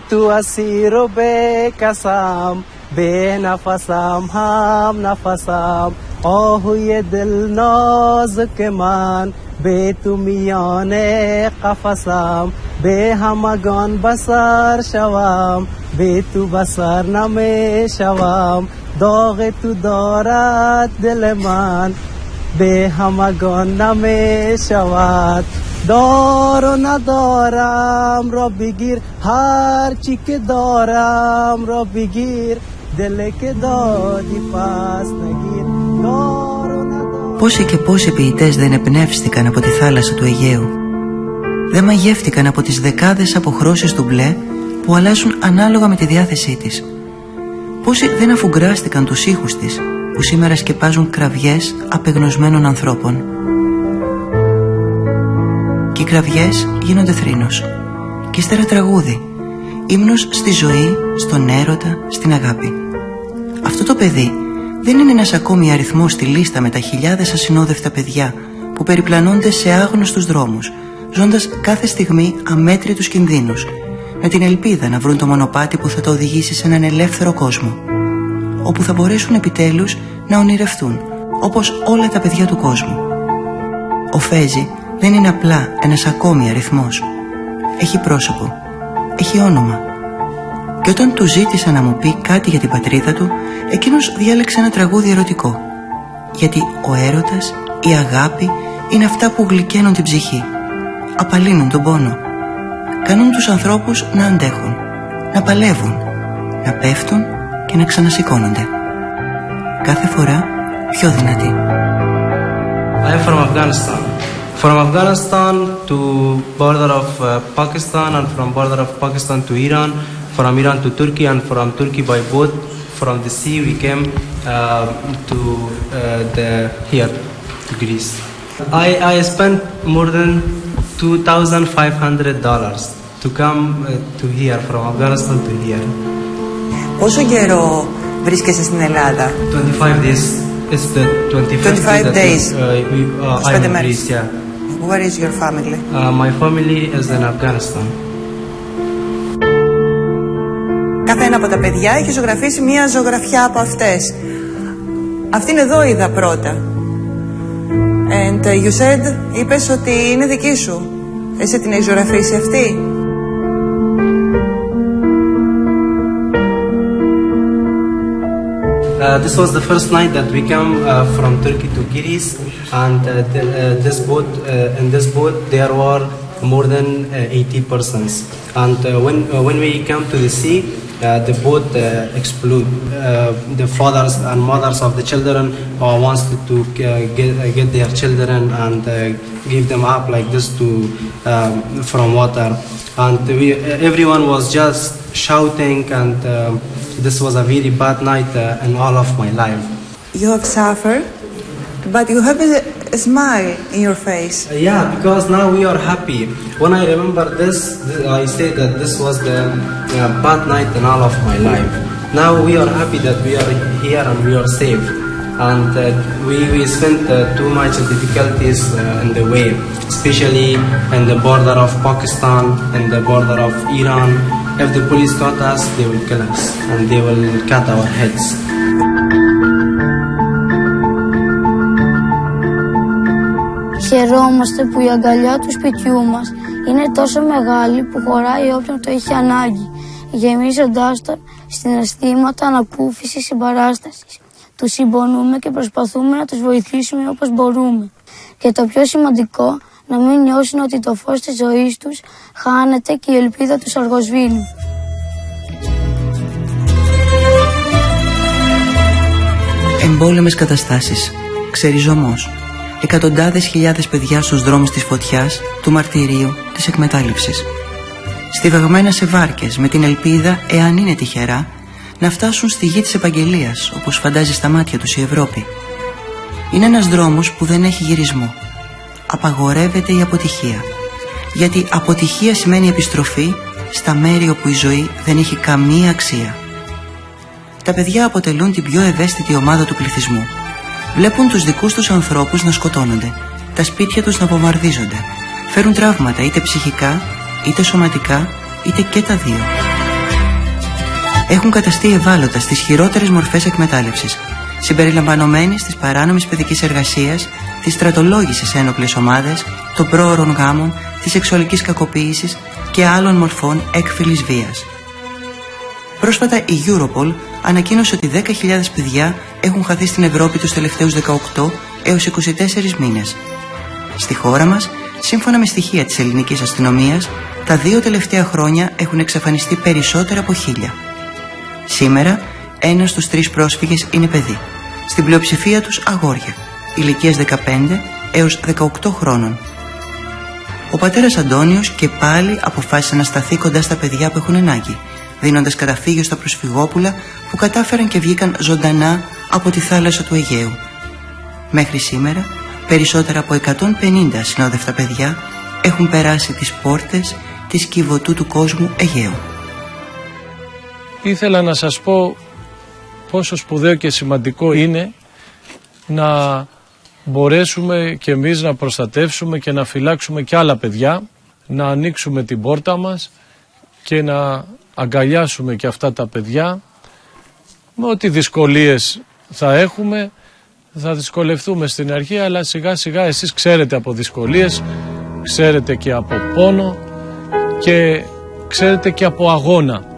تو اسیر و بکسم به نفسم هم نفسم آهوی دل نازک من به تو میان قفسم به همگان بسر شوم به تو بسر نمی شوم داغ تو دارد دل من به همگان نمی شود دار و ندارم را بگیر هر چی که دارم را بگیر دل که دادی پس نگیر دار و ندارم. Πόσοι και πόσοι ποιητές δεν εμπνεύστηκαν από τη θάλασσα του Αιγαίου, δεν μαγεύτηκαν από τις δεκάδες αποχρώσεις του μπλε που αλλάζουν ανάλογα με τη διάθεσή της. Πόσοι δεν αφουγκράστηκαν τους ήχους της που σήμερα σκεπάζουν κραυγές απεγνωσμένων ανθρώπων. Και οι κραυγές γίνονται θρήνος και ύστερα τραγούδι, ύμνος στη ζωή, στον έρωτα, στην αγάπη. Αυτό το παιδί δεν είναι ένας ακόμη αριθμός στη λίστα με τα χιλιάδες ασυνόδευτα παιδιά που περιπλανώνται σε άγνωστους δρόμους, ζώντας κάθε στιγμή αμέτρητους κινδύνους, με την ελπίδα να βρουν το μονοπάτι που θα το οδηγήσει σε έναν ελεύθερο κόσμο, όπου θα μπορέσουν επιτέλους να ονειρευτούν, όπως όλα τα παιδιά του κόσμου. Ο Φέζη δεν είναι απλά ένας ακόμη αριθμός. Έχει πρόσωπο, έχει όνομα. Και όταν του ζήτησα να μου πει κάτι για την πατρίδα του, εκείνος διάλεξε ένα τραγούδι ερωτικό. Γιατί ο έρωτας, η αγάπη είναι αυτά που γλυκαίνουν την ψυχή, απαλύνουν τον πόνο, κάνουν τους ανθρώπους να αντέχουν, να παλεύουν, να πέφτουν και να ξανασηκώνονται. Κάθε φορά πιο δυνατοί. I'm from Afghanistan. From Afghanistan to border of Pakistan and from border of Pakistan to Iran, from Iran to Turkey and from Turkey by boat. From the sea we came to here to Greece. I spent more than $2,500 to come to here from Afghanistan to here. Πόσο καιρό βρίσκεσαι στην Ελλάδα? 25 days. It's the 25 days. I'm in Greece, yeah. Where is your family? My family is in Afghanistan. Κάθε ένα από τα παιδιά έχει ζωγραφίσει μία ζωγραφιά από αυτές. Αυτήν εδώ είδα πρώτα. And you said, είπες ότι είναι δική σου. Εσύ την έχεις ζωγραφίσει αυτή? This was the first night that we came from Turkey to Greece, and in this boat there were more than 80 persons. And when we came to the sea, the boat exploded. The fathers and mothers of the children wanted to get their children and give them up like this from water. And everyone was just shouting, and this was a very bad night in all of my life. You have suffered, but you have a smile in your face. Yeah, because now we are happy. When I remember this, I say that this was the bad night in all of my life. Now we are happy that we are here and we are safe. And we spent too much difficulties in the way, especially in the border of Pakistan and the border of Iran. If the police caught us, they will kill us and they will cut our heads. Χαιρόμαστε που η αγκαλιά του σπιτιού μας είναι τόσο μεγάλη που χωράει όποιον το έχει ανάγκη, γεμίζοντάς τον συναισθήματα ανακούφισης συμπαράστασης. Τους συμπονούμε και προσπαθούμε να τους βοηθήσουμε όπως μπορούμε. Και το πιο σημαντικό, να μην νιώσουν ότι το φως της ζωής τους χάνεται και η ελπίδα τους αργοσβήνει. Εμπόλεμες καταστάσεις, ξεριζωμός, εκατοντάδες χιλιάδες παιδιά στους δρόμους της φωτιάς, του μαρτυρίου, της εκμετάλλευσης. Στιβαγμένα σε βάρκες με την ελπίδα, εάν είναι τυχερά, να φτάσουν στη γη της επαγγελίας, όπως φαντάζει στα μάτια τους η Ευρώπη. Είναι ένας δρόμος που δεν έχει γυρισμό. Απαγορεύεται η αποτυχία. Γιατί αποτυχία σημαίνει επιστροφή στα μέρη όπου η ζωή δεν έχει καμία αξία. Τα παιδιά αποτελούν την πιο ευαίσθητη ομάδα του πληθυσμού. Βλέπουν τους δικούς τους ανθρώπους να σκοτώνονται, τα σπίτια τους να βομβαρδίζονται. Φέρουν τραύματα είτε ψυχικά, είτε σωματικά, είτε και τα δύο. έχουν καταστεί ευάλωτα στις χειρότερες μορφές εκμετάλλευσης, συμπεριλαμβανομένης της παράνομης παιδικής εργασίας, της στρατολόγησης σε ένοπλες ομάδες, των πρόωρων γάμων, της σεξουαλικής κακοποίησης και άλλων μορφών έκφυλης βίας. Πρόσφατα η Europol ανακοίνωσε ότι 10.000 παιδιά έχουν χαθεί στην Ευρώπη τους τελευταίους 18 έως 24 μήνες. Στη χώρα μας, σύμφωνα με στοιχεία της ελληνικής αστυνομίας, τα 2 τελευταία χρόνια έχουν εξαφανιστεί περισσότερα από 1.000. Σήμερα, 1 στους 3 πρόσφυγες είναι παιδί. Στην πλειοψηφία τους αγόρια, ηλικίας 15 έως 18 χρόνων. Ο πατέρας Αντώνιος και πάλι αποφάσισε να σταθεί κοντά στα παιδιά που έχουν ανάγκη, δίνοντας καταφύγιο στα προσφυγόπουλα που κατάφεραν και βγήκαν ζωντανά από τη θάλασσα του Αιγαίου. Μέχρι σήμερα, περισσότερα από 150 ασυνόδευτα παιδιά έχουν περάσει τις πόρτες της κυβωτού του κόσμου Αιγαίου. Ήθελα να σας πω πόσο σπουδαίο και σημαντικό είναι να μπορέσουμε και εμείς να προστατεύσουμε και να φυλάξουμε και άλλα παιδιά, να ανοίξουμε την πόρτα μας και να αγκαλιάσουμε και αυτά τα παιδιά. Με ό,τι δυσκολίες θα έχουμε, θα δυσκολευτούμε στην αρχή, αλλά σιγά σιγά εσείς ξέρετε από δυσκολίες, ξέρετε και από πόνο και ξέρετε και από αγώνα.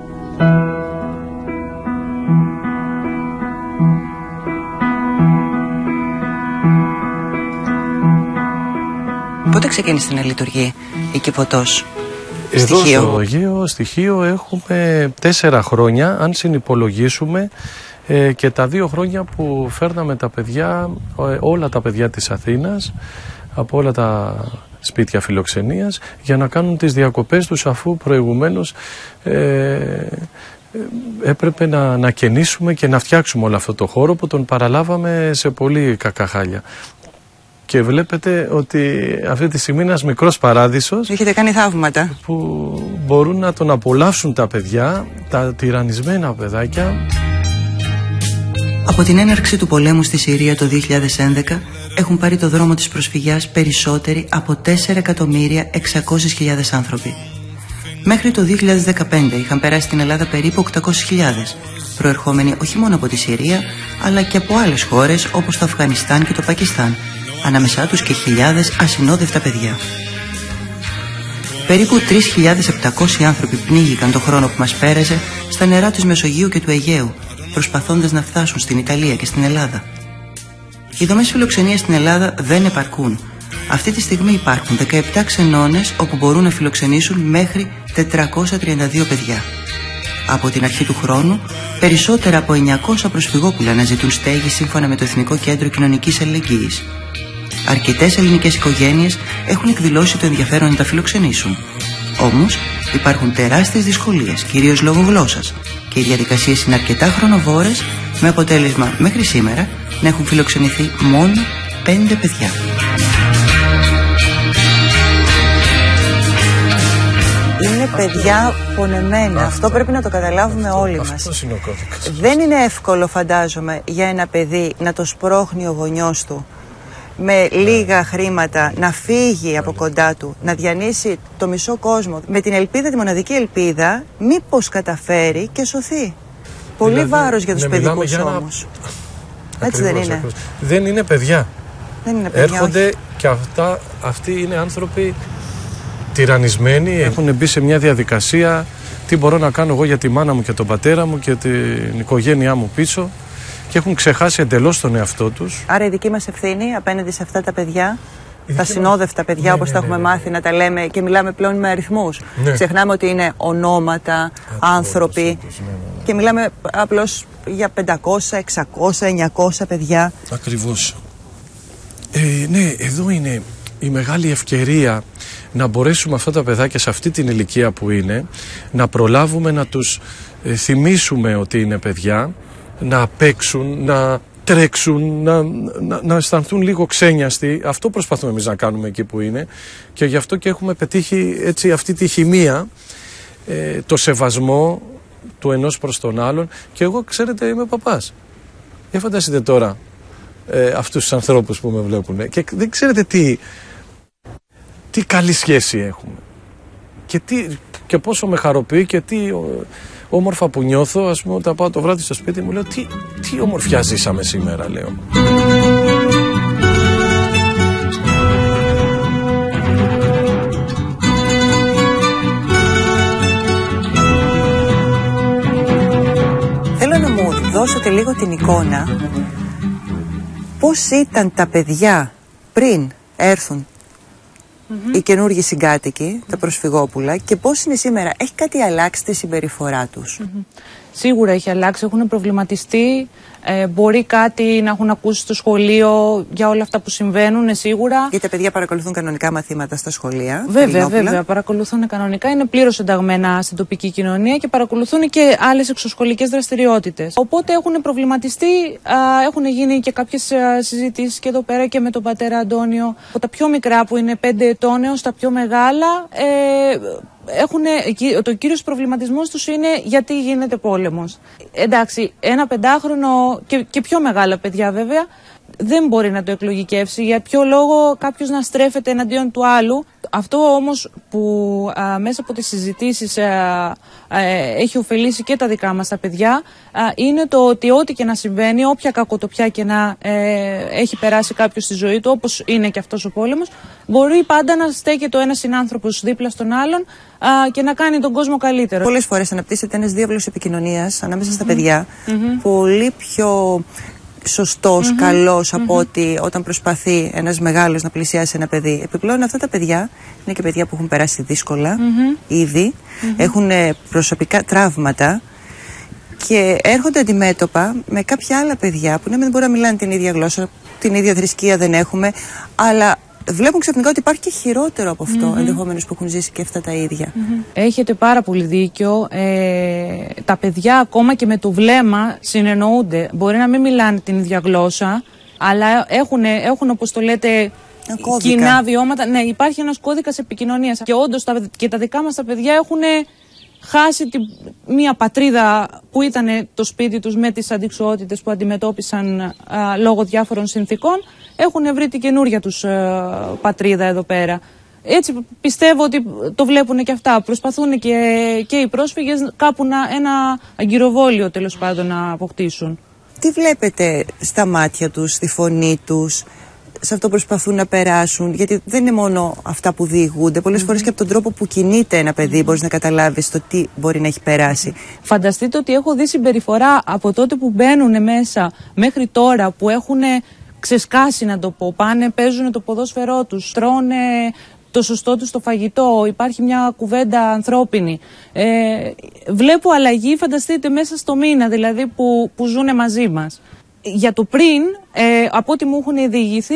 Πότε ξεκίνησε να λειτουργεί η Κιβωτός? Εδώ στο Αιγαίο στοιχείο έχουμε 4 χρόνια, αν συνυπολογίσουμε και τα 2 χρόνια που φέρναμε τα παιδιά, όλα τα παιδιά της Αθήνας, από όλα τα σπίτια φιλοξενίας, για να κάνουν τις διακοπές τους, αφού προηγουμένως έπρεπε να ανακαινήσουμε και να φτιάξουμε όλο αυτό το χώρο που τον παραλάβαμε σε πολύ κακά χάλια. Και βλέπετε ότι αυτή τη στιγμή είναι ένας μικρός παράδεισος. Έχετε κάνει θαύματα. Που μπορούν να τον απολαύσουν τα παιδιά, τα τυραννισμένα παιδάκια. Από την έναρξη του πολέμου στη Συρία το 2011 έχουν πάρει το δρόμο της προσφυγιάς περισσότεροι από 4.600.000 άνθρωποι. Μέχρι το 2015 είχαν περάσει στην Ελλάδα περίπου 800.000, προερχόμενοι όχι μόνο από τη Συρία, αλλά και από άλλες χώρες όπως το Αφγανιστάν και το Πακιστάν, ανάμεσά τους και χιλιάδες ασυνόδευτα παιδιά. Περίπου 3.700 άνθρωποι πνίγηκαν το χρόνο που μας πέρασε στα νερά της Μεσογείου και του Αιγαίου, προσπαθώντας να φτάσουν στην Ιταλία και στην Ελλάδα. Οι δομές φιλοξενίας στην Ελλάδα δεν επαρκούν. Αυτή τη στιγμή υπάρχουν 17 ξενώνες όπου μπορούν να φιλοξενήσουν μέχρι 432 παιδιά. Από την αρχή του χρόνου, περισσότερα από 900 προσφυγόπουλα αναζητούν στέγη σύμφωνα με το Εθνικό Κέντρο Κοινωνικής Αλληλεγγύης. Αρκετές ελληνικές οικογένειες έχουν εκδηλώσει το ενδιαφέρον να τα φιλοξενήσουν. Όμως υπάρχουν τεράστιες δυσκολίες, κυρίως λόγω γλώσσας, και οι διαδικασίες είναι αρκετά χρονοβόρες, με αποτέλεσμα μέχρι σήμερα να έχουν φιλοξενηθεί μόνο 5 παιδιά. Είναι παιδιά πονεμένα. Αυτό πρέπει να το καταλάβουμε όλοι μας. Αυτός είναι ο κώδικας. Δεν είναι εύκολο, φαντάζομαι, για ένα παιδί να το σπρώχνει ο γονιός του με λίγα χρήματα, να φύγει από κοντά του, να διανύσει το μισό κόσμο, με την ελπίδα, τη μοναδική ελπίδα, μήπως καταφέρει και σωθεί. Πολύ δηλαδή, για τους παιδικούς όμως. Έτσι δεν είναι? Ακριβώς. Δεν είναι παιδιά. Δεν είναι παιδιά. Έρχονται όχι. Και αυτοί είναι άνθρωποι τυραννισμένοι, έχουν μπει σε μια διαδικασία. Τι μπορώ να κάνω εγώ για τη μάνα μου και τον πατέρα μου και την οικογένειά μου πίσω, και έχουν ξεχάσει εντελώς τον εαυτό τους. Άρα η δική μας ευθύνη απέναντι σε αυτά τα παιδιά, τα συνόδευτα παιδιά, όπως τα έχουμε μάθει να τα λέμε και μιλάμε πλέον με αριθμούς. Ναι. Ξεχνάμε ότι είναι ονόματα, άνθρωποι και μιλάμε απλώς για 500, 600, 900 παιδιά. Ακριβώς. Ναι, εδώ είναι η μεγάλη ευκαιρία να μπορέσουμε αυτά τα παιδάκια σε αυτή την ηλικία που είναι, να προλάβουμε να τους θυμίσουμε ότι είναι παιδιά, να παίξουν, να τρέξουν, να αισθανθούν λίγο ξένιαστοι. Αυτό προσπαθούμε εμείς να κάνουμε εκεί που είναι, και γι' αυτό και έχουμε πετύχει έτσι αυτή τη χημεία, το σεβασμό του ενός προς τον άλλον. Και εγώ, ξέρετε, είμαι παπάς. Φανταστείτε τώρα αυτούς τους ανθρώπους που με βλέπουν και δεν ξέρετε τι καλή σχέση έχουμε και πόσο με χαροποιεί και τι όμορφα που νιώθω, ας πούμε, όταν πάω το βράδυ στο σπίτι μου, λέω τι ομορφιά ζήσαμε σήμερα, λέω. Θέλω να μου δώσετε λίγο την εικόνα πώς ήταν τα παιδιά πριν έρθουν οι καινούργιοι συγκάτοικοι, τα προσφυγόπουλα, και πώς είναι σήμερα. Έχει κάτι αλλάξει τη συμπεριφορά τους? Σίγουρα έχει αλλάξει, έχουν προβληματιστεί, μπορεί κάτι να έχουν ακούσει στο σχολείο για όλα αυτά που συμβαίνουν, σίγουρα. Γιατί τα παιδιά παρακολουθούν κανονικά μαθήματα στα σχολεία. Βέβαια, παρακολουθούν κανονικά, είναι πλήρως ενταγμένα στην τοπική κοινωνία και παρακολουθούν και άλλες εξωσχολικές δραστηριότητες. Οπότε έχουν προβληματιστεί, έχουν γίνει και κάποιες συζητήσεις και εδώ πέρα και με τον πατέρα Αντώνιο. Από τα πιο μικρά που είναι 5 ετών έως τα πιο μεγάλα, το κύριος προβληματισμός τους είναι γιατί γίνεται πόλεμος. Εντάξει, ένα 5χρονο και πιο μεγάλα παιδιά βέβαια δεν μπορεί να το εκλογικεύσει για ποιο λόγο κάποιος να στρέφεται εναντίον του άλλου. Αυτό όμως που μέσα από τις συζητήσεις έχει ωφελήσει και τα δικά μας τα παιδιά είναι το ότι ό,τι και να συμβαίνει, όποια κακοτοπιά και να έχει περάσει κάποιος στη ζωή του, όπως είναι και αυτός ο πόλεμος, μπορεί πάντα να στέκεται ο ένας συνάνθρωπος δίπλα στον άλλον και να κάνει τον κόσμο καλύτερο. Πολλές φορές αναπτύσσεται ένας διάβλος επικοινωνίας ανάμεσα στα παιδιά, πολύ πιο σωστός, καλός από ότι όταν προσπαθεί ένας μεγάλος να πλησιάσει ένα παιδί. Επιπλέον αυτά τα παιδιά είναι και παιδιά που έχουν περάσει δύσκολα ήδη, έχουν προσωπικά τραύματα και έρχονται αντιμέτωπα με κάποια άλλα παιδιά που δεν μπορούν να μιλάνε την ίδια γλώσσα, την ίδια θρησκεία δεν έχουμε, αλλά βλέπουν ξαφνικά ότι υπάρχει και χειρότερο από αυτό, ενδεχομένως που έχουν ζήσει και αυτά τα ίδια. Έχετε πάρα πολύ δίκιο. Τα παιδιά ακόμα και με το βλέμμα συνεννοούνται. Μπορεί να μην μιλάνε την ίδια γλώσσα, αλλά έχουν όπως το λέτε, κοινά βιώματα. Ναι, υπάρχει ένας κώδικας επικοινωνίας. Και όντως και τα δικά μας τα παιδιά έχουν χάσει μια πατρίδα που ήταν το σπίτι τους με τις αντιξοότητες που αντιμετώπισαν λόγω διάφορων συνθήκων. Έχουν βρει την καινούρια τους πατρίδα εδώ πέρα. Έτσι πιστεύω ότι το βλέπουν και αυτά. Προσπαθούν και οι πρόσφυγες κάπου ένα αγκυροβόλιο τέλος πάντων να αποκτήσουν. Τι βλέπετε στα μάτια τους, στη φωνή τους, σε αυτό που προσπαθούν να περάσουν? Γιατί δεν είναι μόνο αυτά που διηγούνται. Πολλές φορές και από τον τρόπο που κινείται ένα παιδί μπορείς να καταλάβεις το τι μπορεί να έχει περάσει. Φανταστείτε ότι έχω δει συμπεριφορά από τότε που μπαίνουν μέσα μέχρι τώρα, που έχουν ξεσκάσει, να το πω, πάνε, παίζουν το ποδόσφαιρό τους, τρώνε το σωστό τους το φαγητό, υπάρχει μια κουβέντα ανθρώπινη. Βλέπω αλλαγή, φανταστείτε, μέσα στο μήνα δηλαδή που ζουν μαζί μας. Για το πριν, από ό,τι μου έχουν διηγηθεί,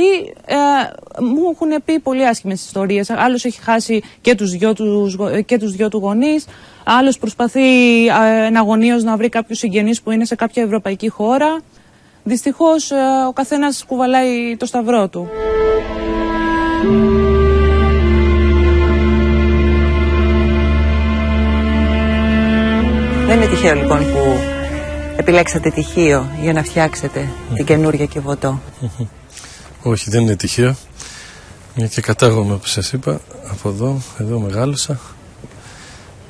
μου έχουν πει πολύ άσχημες ιστορίες. Άλλος έχει χάσει και τους δυο του γονείς, άλλος προσπαθεί εναγωνίως να βρει κάποιους συγγενείς που είναι σε κάποια ευρωπαϊκή χώρα. Δυστυχώς ο καθένας κουβαλάει το σταυρό του. Δεν είναι τυχαίο λοιπόν που επιλέξατε τυχείο για να φτιάξετε την καινούργια Κιβωτό? Όχι, δεν είναι τυχαίο. Μια και κατάγομαι, όπως σας είπα, από εδώ μεγάλωσα.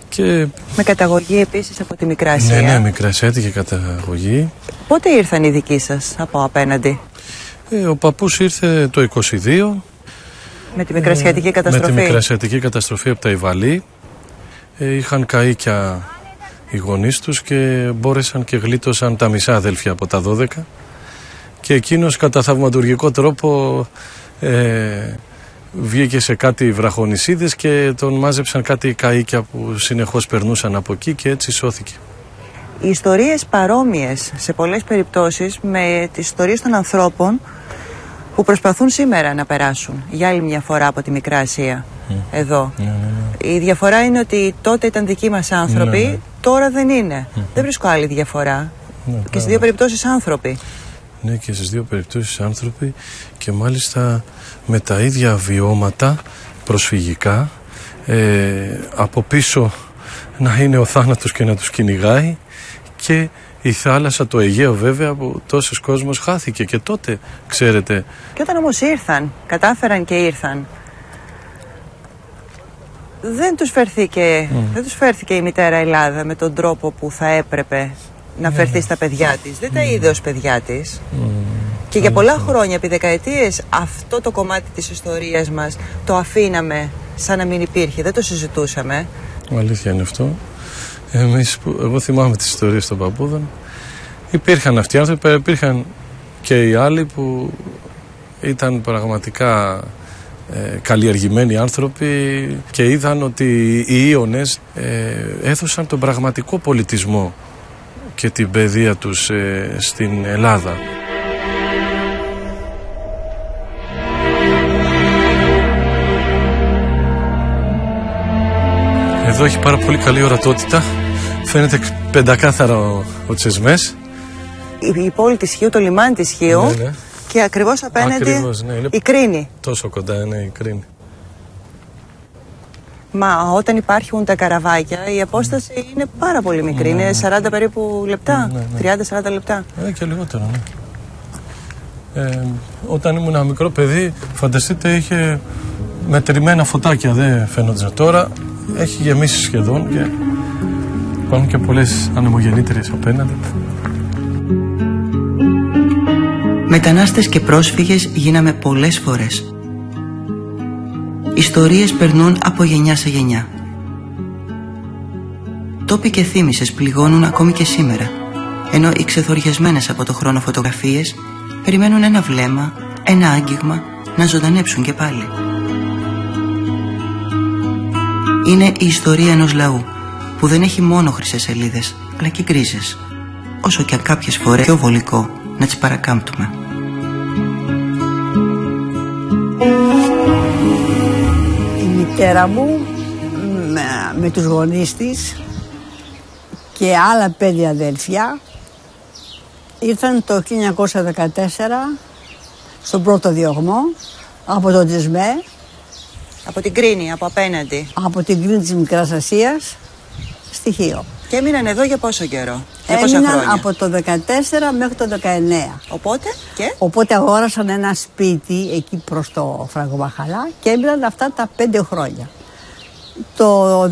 Και... με καταγωγή επίσης από τη Μικρασία. Ναι, Μικρασιάτικη καταγωγή. Πότε ήρθαν οι δικοί σας από απέναντι? Ο παππούς ήρθε το 22. Με τη Μικρασιατική καταστροφή. Με τη Μικρασιατική καταστροφή από τα Ιβαλή. Είχαν καΐκια οι γονείς τους και μπόρεσαν και γλίτωσαν τα μισά αδέλφια από τα 12. Και εκείνος κατά θαυματουργικό τρόπο βγήκε σε κάτι βραχονησίδες και τον μάζεψαν κάτι καΐκια που συνεχώς περνούσαν από εκεί και έτσι σώθηκε. Οι ιστορίες παρόμοιες σε πολλές περιπτώσεις με τις ιστορίες των ανθρώπων που προσπαθούν σήμερα να περάσουν για άλλη μια φορά από τη Μικρά Ασία εδώ. Η διαφορά είναι ότι τότε ήταν δικοί μας άνθρωποι, τώρα δεν είναι. Δεν βρίσκω άλλη διαφορά. Και στις δύο περιπτώσεις άνθρωποι. Ναι, και στις δύο περιπτώσεις άνθρωποι και μάλιστα με τα ίδια βιώματα προσφυγικά, από πίσω να είναι ο θάνατος και να τους κυνηγάει, και η θάλασσα, το Αιγαίο βέβαια, που τόσος κόσμος χάθηκε και τότε, ξέρετε. Και όταν όμως ήρθαν, κατάφεραν και ήρθαν, δεν τους φέρθηκε η μητέρα Ελλάδα με τον τρόπο που θα έπρεπε να φερθεί στα παιδιά της. Δεν τα είδε ως παιδιά της. Και για πολλά χρόνια, επί δεκαετίες, αυτό το κομμάτι της ιστορίας μας το αφήναμε σαν να μην υπήρχε. Δεν το συζητούσαμε. Αλήθεια είναι αυτό. Εγώ θυμάμαι τις ιστορίες των παππούδων. Υπήρχαν αυτοί οι άνθρωποι, υπήρχαν και οι άλλοι που ήταν πραγματικά καλλιεργημένοι άνθρωποι και είδαν ότι οι Ίωνες έδωσαν τον πραγματικό πολιτισμό και την παιδεία τους στην Ελλάδα. Εδώ έχει πάρα πολύ καλή ορατότητα. Φαίνεται πεντακάθαρα ο Τσεσμές. Η πόλη της Χίου, το λιμάνι της Χίου, ναι. Και ακριβώς απέναντι ναι, η Κρίνη. Τόσο κοντά είναι η Κρίνη. Μα όταν υπάρχουν τα καραβάκια η απόσταση είναι πάρα πολύ μικρή, είναι 40 περίπου λεπτά, 30-40 λεπτά. Και λιγότερο, ναι. Όταν ήμουν ένα μικρό παιδί, φανταστείτε, είχε μετρημένα φωτάκια, δεν φαίνονταν. Τώρα έχει γεμίσει σχεδόν και υπάρχουν και πολλές ανεμογεννήτριες απέναντι. Μετανάστες και πρόσφυγες γίναμε πολλές φορές. Ιστορίες περνούν από γενιά σε γενιά. Τόποι και θύμησες πληγώνουν ακόμη και σήμερα, ενώ οι ξεθοριασμένες από το χρόνο φωτογραφίες περιμένουν ένα βλέμμα, ένα άγγιγμα να ζωντανέψουν και πάλι. Είναι η ιστορία ενός λαού που δεν έχει μόνο χρυσές σελίδες, αλλά και γκρίζες, όσο και αν κάποιες φορές πιο βολικό να τις παρακάμπτουμε. Η μητέρα μου με τους γονείς της και άλλα 5 αδέλφια ήρθαν το 1914 στον πρώτο διωγμό από τον Τσεσμέ. Από την Κρίνη, από απέναντι. Από την Κρίνη της Μικράς Ασίας στη Χίο. Και έμειναν εδώ για πόσο καιρό? Έμειναν από το 14 μέχρι το 19. Οπότε αγόρασαν ένα σπίτι εκεί προς το Φραγκοβαχαλά και έμειναν αυτά τα 5 χρόνια. Το 19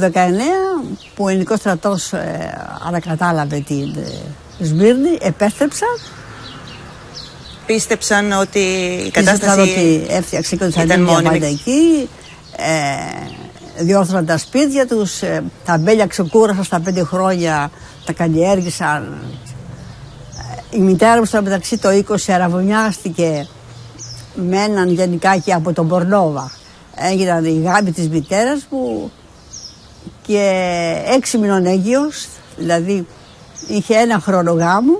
που ο ελληνικός στρατός ανακατάλαβε την Σμύρνη, επέστρεψαν. Πίστεψαν ότι η κατάσταση ότι έφτιαξε και ότι θα είναι πάντα εκεί. Διόρθωσαν τα σπίτια τους, τα μπέλια ξεκούρασαν στα 5 χρόνια, τα καλλιέργησαν. Η μητέρα μου στο μεταξύ το 20 αραβωνιάστηκε με έναν γενικάκι από τον Μπορνόβα. Έγιναν οι γάμοι της μητέρας μου και 6 μηνών έγκυος, δηλαδή είχε 1 χρόνο γάμου,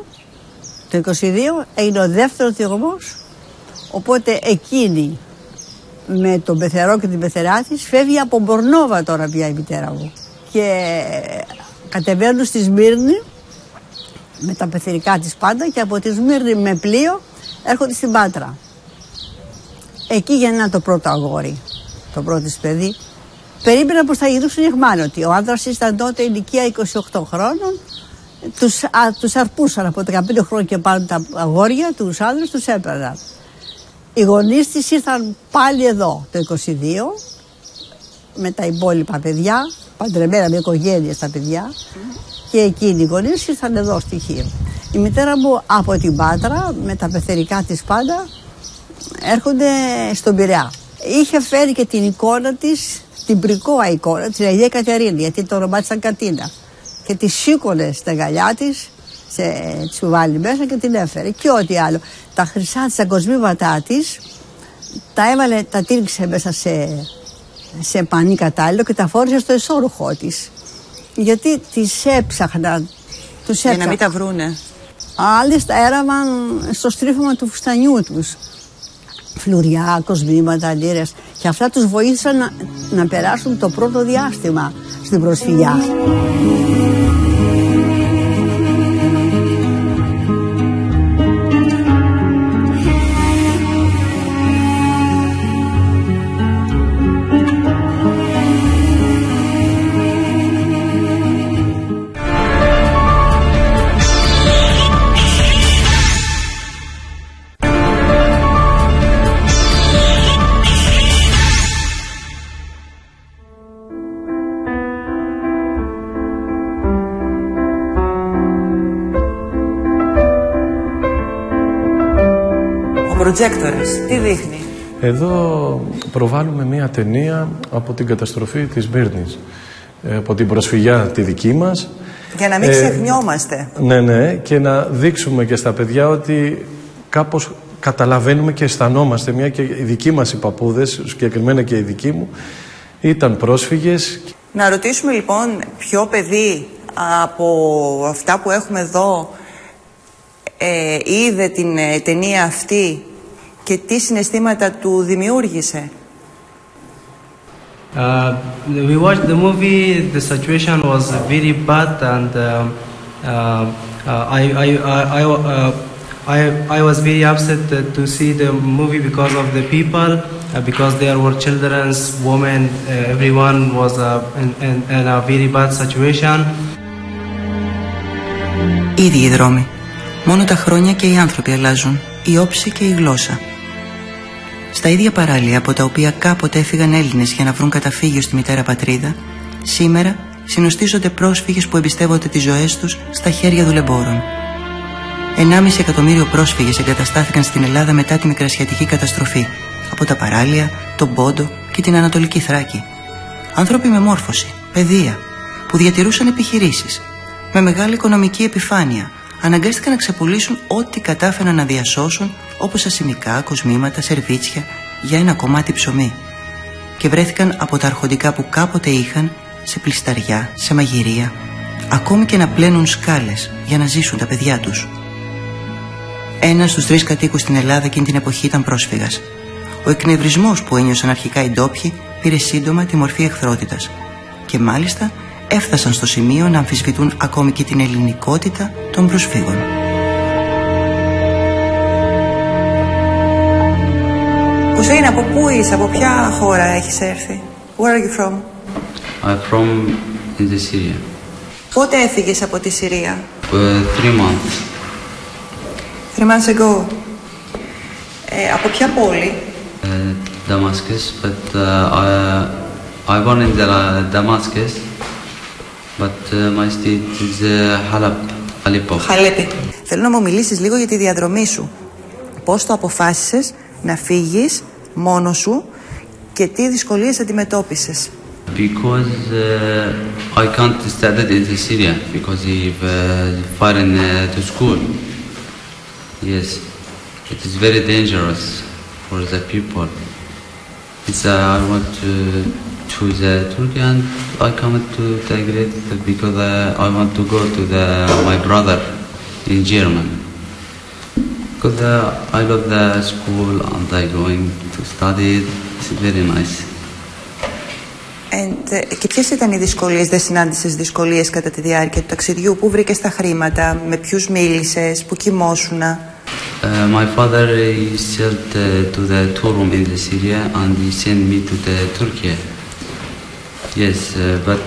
το 22 έγινε ο δεύτερος διωγμός, οπότε εκείνη με τον πεθερό και την πεθερά της φεύγει από Μπορνόβα τώρα πια η μητέρα μου και κατεβαίνουν στη Σμύρνη με τα πεθερικά της πάντα και από τη Σμύρνη με πλοίο έρχονται στην Πάτρα. Εκεί γεννά το πρώτο αγόρι, το πρώτο της παιδί. Περίμενα πως θα γυρίσουν οι αιχμάλωτοι. Ο άντρας ήταν τότε ηλικία 28 χρόνων. Τους αρπούσαν από 15 χρόνια και πάνω τα αγόρια, τους άντρες τους έπαιρναν. Οι γονείς της ήρθαν πάλι εδώ το 22 με τα υπόλοιπα παιδιά, παντρεμένα με οικογένειες τα παιδιά και εκείνοι οι γονείς ήρθαν εδώ στη Χίο. Η μητέρα μου από την Πάτρα με τα πεθερικά της πάντα έρχονται στον Πειραιά. Είχε φέρει και την εικόνα της, την πρικόα εικόνα της Αγία Κατερίνη, γιατί το ονομάτισαν Κατίνα, και τη σήκωνε στα γαλιά της, τη βάλει μέσα και την έφερε. Και ό,τι άλλο. Τα χρυσά της, τα κοσμήματά της, τα έβαλε, τα τύλιξε μέσα σε πανί κατάλληλο και τα φόρησε στο εσώρουχό της. Γιατί τις έψαχναν, τους έψαχναν. Για να μην τα βρούνε. Άλλες τα έραμαν στο στρίφωμα του φουστανιού τους. Φλουριά, κοσμήματα, λίρες. Και αυτά τους βοήθησαν να περάσουν το πρώτο διάστημα στην προσφυγιά. προτζέκτορες, τι δείχνει? Εδώ προβάλλουμε μια ταινία από την καταστροφή της Μύρνης, από την προσφυγιά τη δική μας. Για να μην ξεχνιόμαστε. Ναι, και να δείξουμε και στα παιδιά ότι κάπως καταλαβαίνουμε και αισθανόμαστε, μια και οι δικοί μας οι παππούδες, συγκεκριμένα και οι δικοί μου, ήταν πρόσφυγες. Να ρωτήσουμε λοιπόν ποιο παιδί από αυτά που έχουμε εδώ είδε την ταινία αυτή και τι συναισθήματα του δημιούργησε. We watched the movie. The situation was very bad, and I was very upset to see the movie because of the people, because there were children, women, everyone was in a very bad situation. Ίδιοι οι δρόμοι. Μόνο τα χρόνια και οι άνθρωποι αλλάζουν, η όψη και η γλώσσα. Στα ίδια παράλια από τα οποία κάποτε έφυγαν Έλληνες για να βρουν καταφύγιο στη μητέρα πατρίδα, σήμερα συνοστίζονται πρόσφυγες που εμπιστεύονται τις ζωές τους στα χέρια δουλεμπόρων. 1,5 εκατομμύριο πρόσφυγες εγκαταστάθηκαν στην Ελλάδα μετά τη μικρασιατική καταστροφή, από τα παράλια, τον Πόντο και την Ανατολική Θράκη. Άνθρωποι με μόρφωση, παιδεία, που διατηρούσαν επιχειρήσεις, με μεγάλη οικονομική επιφάνεια, αναγκάστηκαν να ξεπουλήσουν ό,τι κατάφεραν να διασώσουν, όπως ασημικά, κοσμήματα, σερβίτσια, για ένα κομμάτι ψωμί. Και βρέθηκαν από τα αρχοντικά που κάποτε είχαν σε πλισταριά, σε μαγειρία, ακόμη και να πλένουν σκάλες για να ζήσουν τα παιδιά τους. 1 στους 3 κατοίκους στην Ελλάδα εκείνη την εποχή ήταν πρόσφυγας. Ο εκνευρισμός που ένιωσαν αρχικά οι ντόπιοι πήρε σύντομα τη μορφή εχθρότητας. Και μάλιστα έφτασαν στο σημείο να αμφισβητούν ακόμη και την ελληνικότητα των προσφύγων. Χουσέιν, από πού είσαι, από ποια χώρα έχεις έρθει? Where are you from? I'm from in the Syria. Πότε έφυγες από τη Συρία? 3 months. 3 months ago. Από ποια πόλη? Damascus, but I born in Damascus, but my state is Halab, Aleppo. Χαλέπι. Θέλω να μου μιλήσεις λίγο για τη διαδρομή σου. Πώς το αποφάσισες να φύγεις μόνος σου και τι δυσκολίες αντιμετώπισες? Because I can't study in Syria because he firing to school. Yes, it is very dangerous for the people. It's I want to choose Turkey and I come to Tigray because I want to go to my brother in Germany. Because I love the school and I going to study. It's very nice. Και ποιες ήταν οι δυσκολίες, δεν συνάντησες δυσκολίες κατά τη διάρκεια του ταξιδιού? Πού βρήκες τα χρήματα, με ποιους μίλησες, πού κοιμόσουνα? My father he sold to the tourism in the Syria and he sent me to the Turkey. Yes, but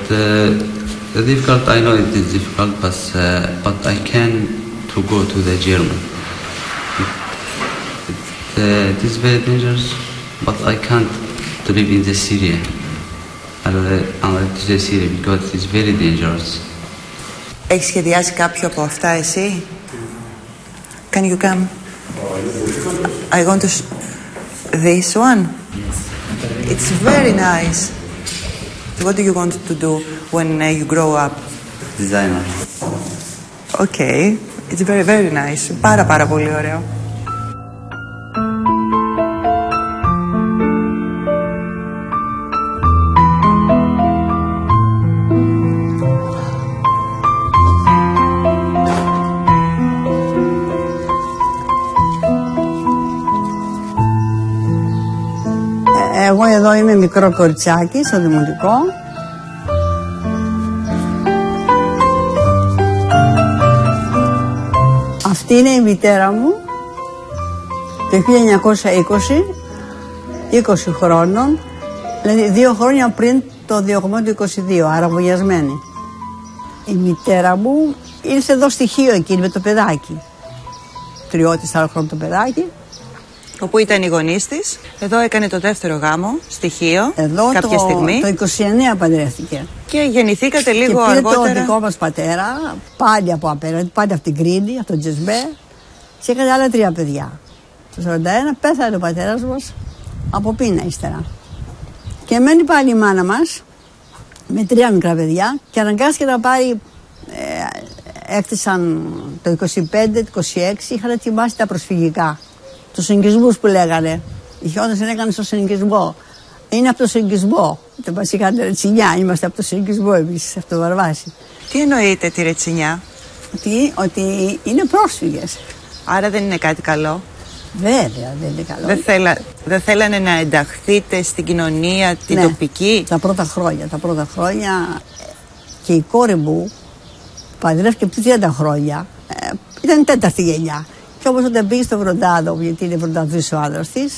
the difficult, I know it is difficult, but I can to go to the German. It is very dangerous, but I can't to live in the Syria. I like to the Syria because it is very dangerous. Έχεις σχεδιάσει κάποιο από αυτά εσύ? Can you come? I want to this one. It's very nice. What do you want to do when you grow up? Designer. Okay, it's very very nice. Πάρα πολύ ωραίο. Εγώ εδώ είμαι μικρό κοριτσάκι στο δημοτικό. Αυτή είναι η μητέρα μου το 1920, 20 χρόνων, δηλαδή 2 χρόνια πριν το διωγμό του 22, άρα βουλιασμένη. Η μητέρα μου ήρθε εδώ στοιχείο εκείνη με το παιδάκι. 3-4 χρόνια το παιδάκι. Όπου ήταν οι γονείς της. Εδώ έκανε το δεύτερο γάμο, στοιχείο, εδώ κάποια στιγμή. Το 29 παντρεύτηκε. Και γεννηθήκατε λίγο αργότερα. Και πήρε το δικό μας πατέρα, πάλι από απέναντι, πάλι από την Κρίνη, από τον Τζεσμπέ. Και έκανε άλλα 3 παιδιά. Το 1941 πέθανε ο πατέρας μας από πείνα ύστερα. Και μένει πάλι η μάνα μας με 3 μικρά παιδιά και αναγκάστηκε να πάρει, έκτισαν το 25, το 26, είχαν ετοιμάσει τα προσφυγικά. Τους συνοικισμούς που λέγανε. Οι χιόντες δεν έκαναν στο συνοικισμό. Είναι από το συνοικισμό. Δεν μας είχαν ρετσινιά, είμαστε από το συνοικισμό εμείς, από το Βαρβάση. Τι εννοείτε τη ρετσινιά? Ότι είναι πρόσφυγες. Άρα δεν είναι κάτι καλό? Βέβαια δεν είναι καλό. Δεν θέλανε να ενταχθείτε στην κοινωνία την τοπική? Τα πρώτα χρόνια και η κόρη μου παντρεύτηκε πριν 30 χρόνια, ήταν 4η γενιά. Και όμως όταν πήγε στο Βροντάδο, γιατί είναι Βρονταδής ο άντρας της,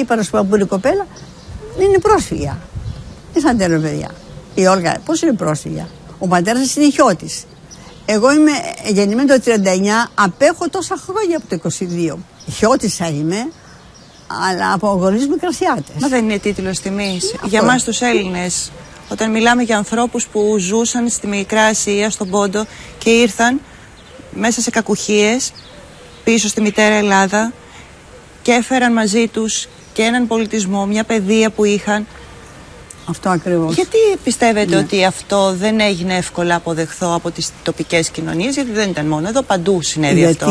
είπα να σου πω που είναι η κοπέλα, είναι πρόσφυγια. Είναι σαν τέλος παιδιά. Η Όλγα, πώς είναι πρόσφυγια? Ο πατέρας της είναι χιώτης. Εγώ είμαι γεννημένη το 39, απέχω τόσα χρόνια από το 22. Χιώτισσα είμαι, αλλά από γονείς μικρασιάτες. Μα δεν είναι τίτλος τιμής για μας τους Έλληνες? Όταν μιλάμε για ανθρώπους που ζούσαν στη Μικρά Ασία, στον Πόντο και ήρθαν μέσα σε κακουχίες πίσω στη μητέρα Ελλάδα και έφεραν μαζί τους και έναν πολιτισμό, μια παιδεία που είχαν. Αυτό ακριβώς. Γιατί πιστεύετε ότι αυτό δεν έγινε εύκολα αποδεχθώ από τις τοπικές κοινωνίες? Γιατί δεν ήταν μόνο εδώ, παντού συνέβη αυτό.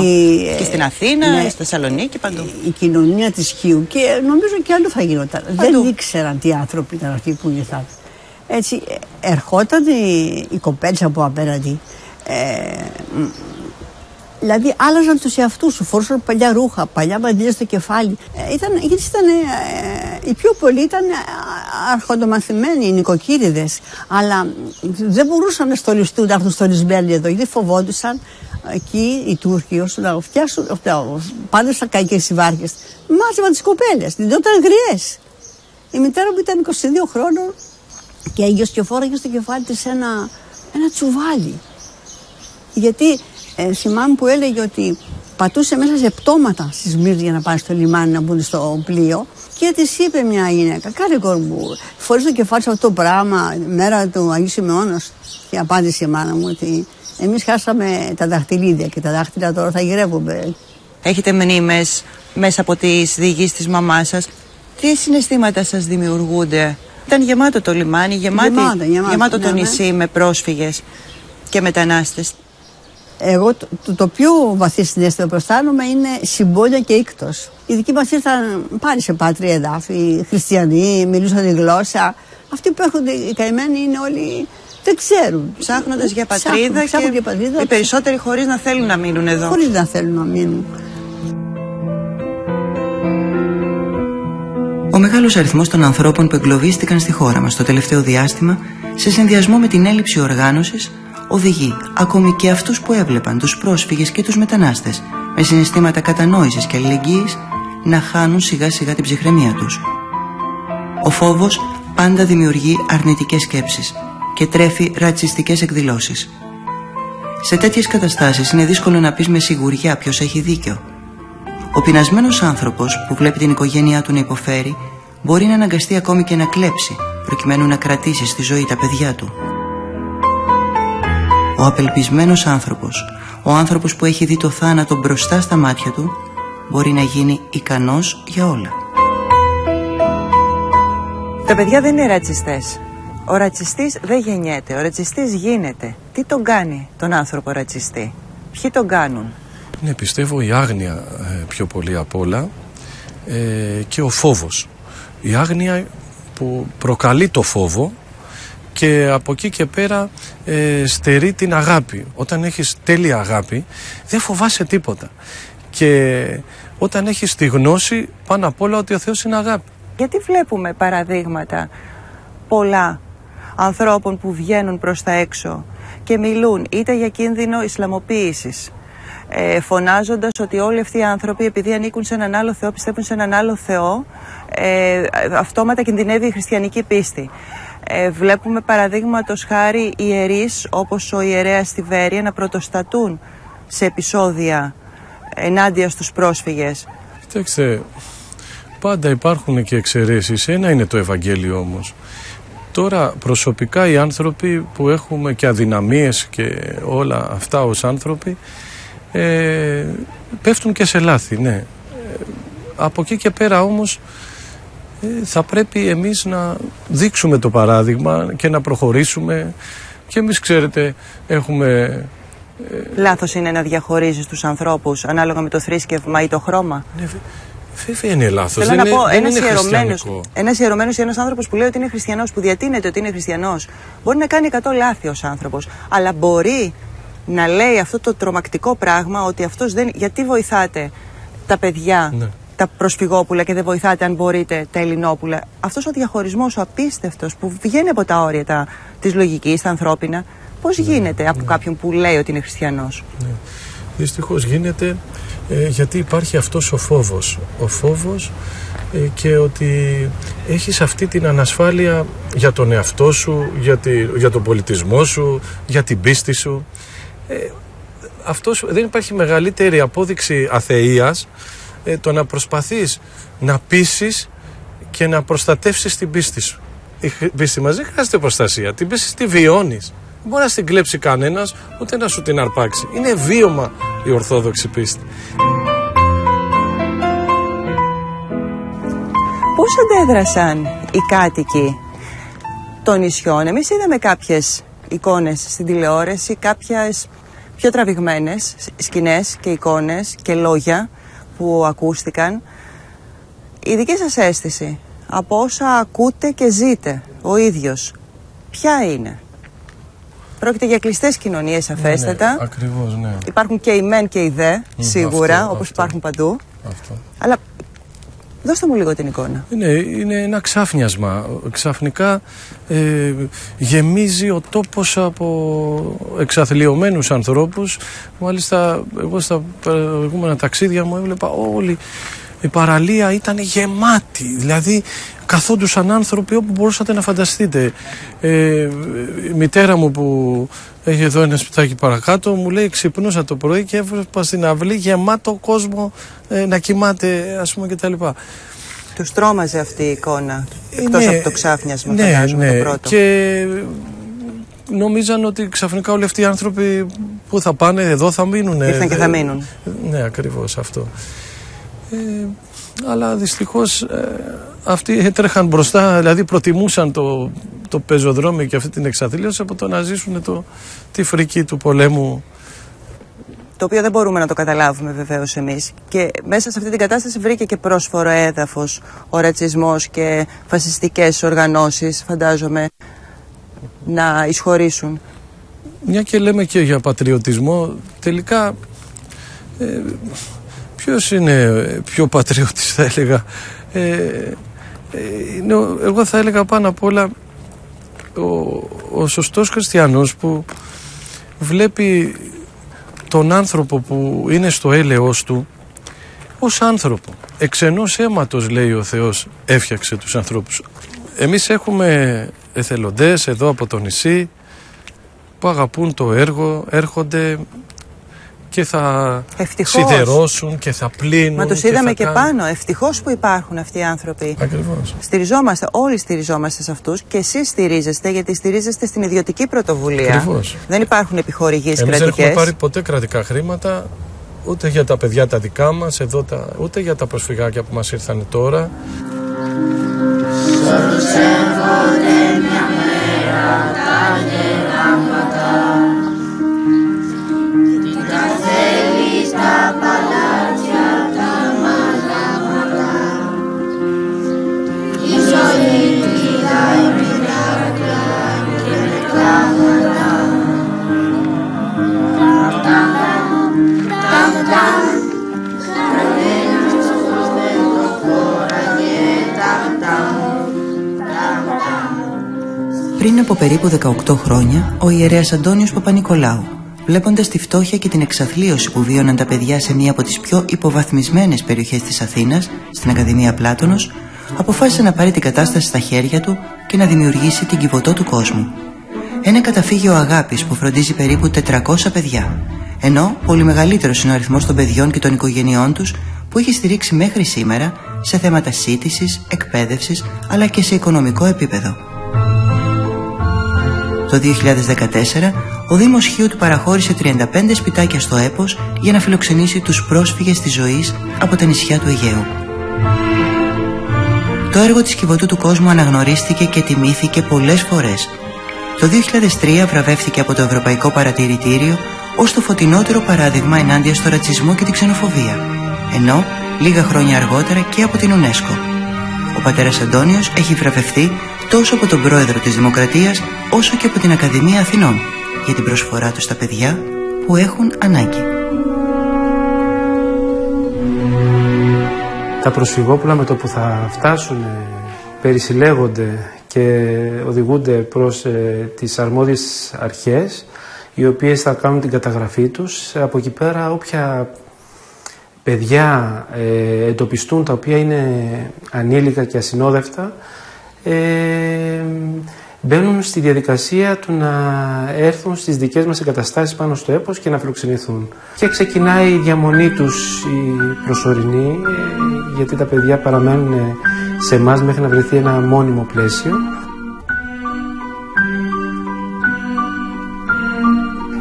Και στην Αθήνα, στη Θεσσαλονίκη, παντού. Η κοινωνία της Χίου και νομίζω και αλλού θα γινόταν. Δεν ήξεραν τι άνθρωποι ήταν αυτοί που ήρθαν. Έτσι, ερχόταν η κοπέλα από απέναντι. Δηλαδή άλλαζαν τους εαυτούς σου, φορούσαν παλιά ρούχα, παλιά μαντήλια στο κεφάλι. Οι πιο πολλοί ήταν αρχοντομαθημένοι, οι νοικοκύριδες. Αλλά δεν μπορούσαν να στολιστούν, να έρθουν στολισμένοι εδώ, γιατί φοβόντουσαν εκεί οι Τούρκοι όσο να φτιάξουν πάνω στα καϊκές συμβάρχες. Μάζευαν τις κοπέλες, δεν ήταν γριές. Η μητέρα μου ήταν 22 χρόνων και έγκυος και φόραγε στο κεφάλι της ένα τσουβάλι. Γιατί θυμάμαι που έλεγε ότι πατούσε μέσα σε πτώματα στις Μύρτες για να πάει στο λιμάνι να μπουν στο πλοίο και της είπε μια γυναίκα, κάνε κόρη μου, φορείς το κεφάλι σε αυτό το πράγμα, μέρα του Αγίου Σιμεώνος. Και απάντησε η μάνα μου ότι εμείς χάσαμε τα δαχτυλίδια και τα δάχτυλα τώρα θα γυρεύουμε. Έχετε μνήμες μέσα από τις διηγήσεις της μαμάς σας? Τι συναισθήματα σας δημιουργούνται? Ήταν γεμάτο το λιμάνι, γεμάτο το νησί με πρόσφυγες και μετανάστες. Εγώ το πιο βαθύ συναίσθημα που αισθάνομαι είναι συμπόνια και ήκτος. Οι δικοί μας ήρθαν πάλι σε πάτρια εδάφη, χριστιανοί, μιλούσαν τη γλώσσα. Αυτοί που έρχονται οι καημένοι είναι όλοι, δεν ξέρουν. Ψάχνοντας για πατρίδα και οι περισσότεροι χωρίς να θέλουν να μείνουν εδώ. Χωρίς να θέλουν να μείνουν. Ο μεγάλος αριθμός των ανθρώπων που εγκλωβίστηκαν στη χώρα μας το τελευταίο διάστημα, σε συνδυασμό με την έλλειψη οργάνωσης, οδηγεί ακόμη και αυτούς που έβλεπαν τους πρόσφυγες και τους μετανάστες με συναισθήματα κατανόησης και αλληλεγγύης να χάνουν σιγά σιγά την ψυχραιμία τους. Ο φόβος πάντα δημιουργεί αρνητικές σκέψεις και τρέφει ρατσιστικές εκδηλώσεις. Σε τέτοιες καταστάσεις είναι δύσκολο να πεις με σιγουριά ποιος έχει δίκιο. Ο πεινασμένος άνθρωπος που βλέπει την οικογένειά του να υποφέρει μπορεί να αναγκαστεί ακόμη και να κλέψει προκειμένου να κρατήσει στη ζωή τα παιδιά του. Ο απελπισμένος άνθρωπος, ο άνθρωπος που έχει δει το θάνατο μπροστά στα μάτια του, μπορεί να γίνει ικανός για όλα. Τα παιδιά δεν είναι ρατσιστές. Ο ρατσιστής δεν γεννιέται, ο ρατσιστής γίνεται. Τι τον κάνει τον άνθρωπο ρατσιστή? Ποιοι τον κάνουν? Ναι, πιστεύω η άγνοια πιο πολύ απ' όλα και ο φόβος. Η άγνοια που προκαλεί το φόβο και από εκεί και πέρα στερεί την αγάπη. Όταν έχεις τέλεια αγάπη δεν φοβάσαι τίποτα. Και όταν έχεις τη γνώση πάνω απ' όλα ότι ο Θεός είναι αγάπη. Γιατί βλέπουμε παραδείγματα πολλά ανθρώπων που βγαίνουν προς τα έξω και μιλούν είτε για κίνδυνο Ισλαμοποίησης, φωνάζοντας ότι όλοι αυτοί οι άνθρωποι επειδή ανήκουν σε έναν άλλο Θεό, πιστεύουν σε έναν άλλο Θεό, αυτόματα κινδυνεύει η χριστιανική πίστη. Βλέπουμε παραδείγματος χάρη ιερείς όπως ο ιερέας στη Βέρεια να πρωτοστατούν σε επεισόδια ενάντια στους πρόσφυγες. Κοιτάξτε, πάντα υπάρχουν και εξαιρέσεις. Ένα είναι το Ευαγγέλιο όμως. Τώρα προσωπικά οι άνθρωποι που έχουμε και αδυναμίες και όλα αυτά ως άνθρωποι πέφτουν και σε λάθη, ναι. Από εκεί και πέρα όμως θα πρέπει εμείς να δείξουμε το παράδειγμα και να προχωρήσουμε. Και εμείς, ξέρετε, έχουμε... Λάθος είναι να διαχωρίζεις τους ανθρώπους ανάλογα με το θρήσκευμα ή το χρώμα. Ναι, βέβαια είναι λάθος. Θέλω να πω, ένας ιερωμένος ή ένας άνθρωπος που λέει ότι είναι χριστιανός, που διατείνεται ότι είναι χριστιανός, μπορεί να κάνει 100 λάθη ως άνθρωπος, αλλά μπορεί να λέει αυτό το τρομακτικό πράγμα, ότι αυτός δεν... Γιατί βοηθάτε τα παιδιά, ναι, τα προσφυγόπουλα, και δεν βοηθάτε, αν μπορείτε, τα ελληνόπουλα? Αυτός ο διαχωρισμός, ο απίστευτος, που βγαίνει από τα όρια της λογικής, τα ανθρώπινα, πώς γίνεται από κάποιον που λέει ότι είναι χριστιανός? Ναι. Δυστυχώς γίνεται, γιατί υπάρχει αυτός ο φόβος. Ο φόβος και ότι έχεις αυτή την ανασφάλεια για τον εαυτό σου, για τον πολιτισμό σου, για την πίστη σου. Δεν υπάρχει μεγαλύτερη απόδειξη αθείας το να προσπαθείς να πείσεις και να προστατεύσεις την πίστη σου. Η πίστη μας δεν χρειάζεται προστασία. Την πίστη τη βιώνεις. Δεν μπορεί να στην κλέψει κανένας, ούτε να σου την αρπάξει. Είναι βίωμα η ορθόδοξη πίστη. Πώς αντέδρασαν οι κάτοικοι των νησιών? Εμείς είδαμε κάποιες εικόνες στην τηλεόραση, κάποιες πιο τραβηγμένες σκηνές και εικόνες και λόγια που ακούστηκαν. Η δική σας αίσθηση από όσα ακούτε και ζείτε ο ίδιος, ποια είναι? Πρόκειται για κλειστές κοινωνίες, αφέστατα. Ναι, ακριβώς, ναι. Υπάρχουν και οι μεν και οι δε, σίγουρα, όπως υπάρχουν παντού. Αλλά δώστε μου λίγο την εικόνα. Είναι ένα ξάφνιασμα. Ξαφνικά γεμίζει ο τόπος από εξαθλιωμένους ανθρώπους. Μάλιστα, εγώ στα προηγούμενα ταξίδια μου έβλεπα όλη η παραλία ήταν γεμάτη. Δηλαδή, καθόντουσαν άνθρωποι όπου μπορούσατε να φανταστείτε. Η μητέρα μου, που έχει εδώ ένα σπιτάκι παρακάτω, μου λέει, ξυπνούσα το πρωί και έβλεπα στην αυλή γεμάτο κόσμο να κοιμάται, ας πούμε, κτλ. Τους τρόμαζε αυτή η εικόνα, εκτός από το ξάφνιασμα, φαντάζομαι, το πρώτο. Και νομίζαν ότι ξαφνικά όλοι αυτοί οι άνθρωποι που θα πάνε εδώ θα μείνουν. Ήρθαν και θα μείνουν. Ναι, ακριβώς αυτό. Αλλά δυστυχώς αυτοί έτρεχαν μπροστά, δηλαδή προτιμούσαν το πεζοδρόμιο και αυτή την εξαθλίωση από το να ζήσουν τη φρική του πολέμου. Το οποίο δεν μπορούμε να το καταλάβουμε βεβαίως εμείς. Και μέσα σε αυτή την κατάσταση βρήκε και πρόσφορο έδαφος ο ρατσισμός και φασιστικές οργανώσεις, φαντάζομαι, να εισχωρήσουν. Μια και λέμε και για πατριωτισμό, τελικά ποιος είναι πιο πατριώτης, θα έλεγα? Εγώ θα έλεγα πάνω απ' όλα ο σωστός χριστιανός, που βλέπει τον άνθρωπο που είναι στο έλεος του ως άνθρωπο. Εξ ενός αίματος, λέει ο Θεός, έφτιαξε τους ανθρώπους. Εμείς έχουμε εθελοντές εδώ από το νησί που αγαπούν το έργο, έρχονται και θα σιδερώσουν και θα πλύνουν. Μα τους είδαμε και πάνω. Ευτυχώς που υπάρχουν αυτοί οι άνθρωποι. Ακριβώς. Στηριζόμαστε, όλοι στηριζόμαστε σε αυτούς, και εσείς στηρίζεστε, γιατί στηρίζεστε στην ιδιωτική πρωτοβουλία. Ακριβώς. Δεν υπάρχουν επιχορηγήσεις κρατικές. Εμείς δεν έχουμε πάρει ποτέ κρατικά χρήματα, ούτε για τα παιδιά τα δικά μας, εδώ ούτε για τα προσφυγάκια που μας ήρθαν τώρα. Πριν από περίπου 18 χρόνια, ο ιερέας Αντώνιος Παπανικολάου, βλέποντας τη φτώχεια και την εξαθλίωση που βίωναν τα παιδιά σε μία από τις πιο υποβαθμισμένες περιοχές της Αθήνας, στην Ακαδημία Πλάτωνος, αποφάσισε να πάρει την κατάσταση στα χέρια του και να δημιουργήσει την Κιβωτό του Κόσμου. Ένα καταφύγιο αγάπης που φροντίζει περίπου 400 παιδιά, ενώ πολύ μεγαλύτερος είναι ο αριθμός των παιδιών και των οικογενειών τους που έχει στηρίξει μέχρι σήμερα σε θέματα σύντησης, εκπαίδευσης αλλά και σε οικονομικό επίπεδο. Το 2014, ο Δήμος Χίου του παραχώρησε 35 σπιτάκια στο Έπος για να φιλοξενήσει τους πρόσφυγες της ζωής από τα νησιά του Αιγαίου. Το έργο της Κιβωτού του Κόσμου αναγνωρίστηκε και τιμήθηκε πολλές φορές. Το 2003 βραβεύθηκε από το Ευρωπαϊκό Παρατηρητήριο ως το φωτεινότερο παράδειγμα ενάντια στο ρατσισμό και την ξενοφοβία, ενώ λίγα χρόνια αργότερα και από την UNESCO. Ο πατέρας Αντώνιος έχει βραβευτεί τόσο από τον πρόεδρο της Δημοκρατίας όσο και από την Ακαδημία Αθηνών για την προσφορά του στα παιδιά που έχουν ανάγκη. Τα προσφυγόπουλα με το που θα φτάσουν περισυλλέγονται και οδηγούνται προς τις αρμόδιες αρχές, οι οποίες θα κάνουν την καταγραφή τους. Από εκεί πέρα όποια παιδιά εντοπιστούν τα οποία είναι ανήλικα και ασυνόδευτα, μπαίνουν στη διαδικασία του να έρθουν στις δικές μας εγκαταστάσεις πάνω στο έπος και να φιλοξενηθούν. Και ξεκινάει η διαμονή τους η προσωρινή, γιατί τα παιδιά παραμένουν σε εμάς μέχρι να βρεθεί ένα μόνιμο πλαίσιο.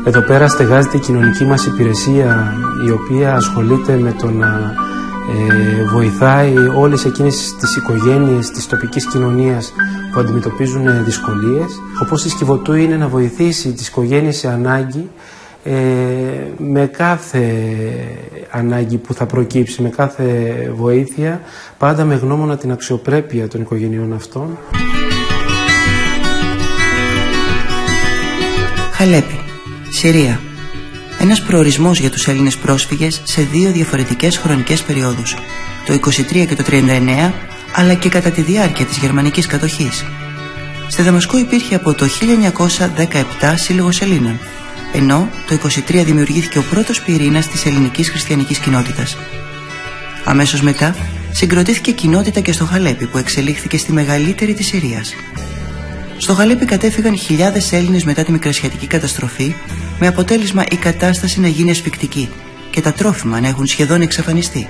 Εδώ πέρα στεγάζεται η κοινωνική μας υπηρεσία, η οποία ασχολείται με το να βοηθάει όλες εκείνες τις οικογένειες της τοπικής κοινωνίας που αντιμετωπίζουν δυσκολίες. Ο πώς της Κιβωτού είναι να βοηθήσει τις οικογένειες σε ανάγκη, με κάθε ανάγκη που θα προκύψει, με κάθε βοήθεια, πάντα με γνώμονα την αξιοπρέπεια των οικογενειών αυτών. Χαλέπι, Συρία. Ένας προορισμός για τους Έλληνες πρόσφυγες σε δύο διαφορετικές χρονικές περιόδους, το 23 και το 39, αλλά και κατά τη διάρκεια της γερμανικής κατοχής. Στη Δαμασκό υπήρχε από το 1917 Σύλλογος Ελλήνων, ενώ το 23 δημιουργήθηκε ο πρώτος πυρήνας της ελληνικής χριστιανικής κοινότητας. Αμέσως μετά συγκροτήθηκε κοινότητα και στο Χαλέπι, που εξελίχθηκε στη μεγαλύτερη της Συρίας. Στο Χαλέπι κατέφυγαν χιλιάδες Έλληνες μετά τη μικρασιατική καταστροφή, με αποτέλεσμα η κατάσταση να γίνει ασφικτική και τα τρόφιμα να έχουν σχεδόν εξαφανιστεί.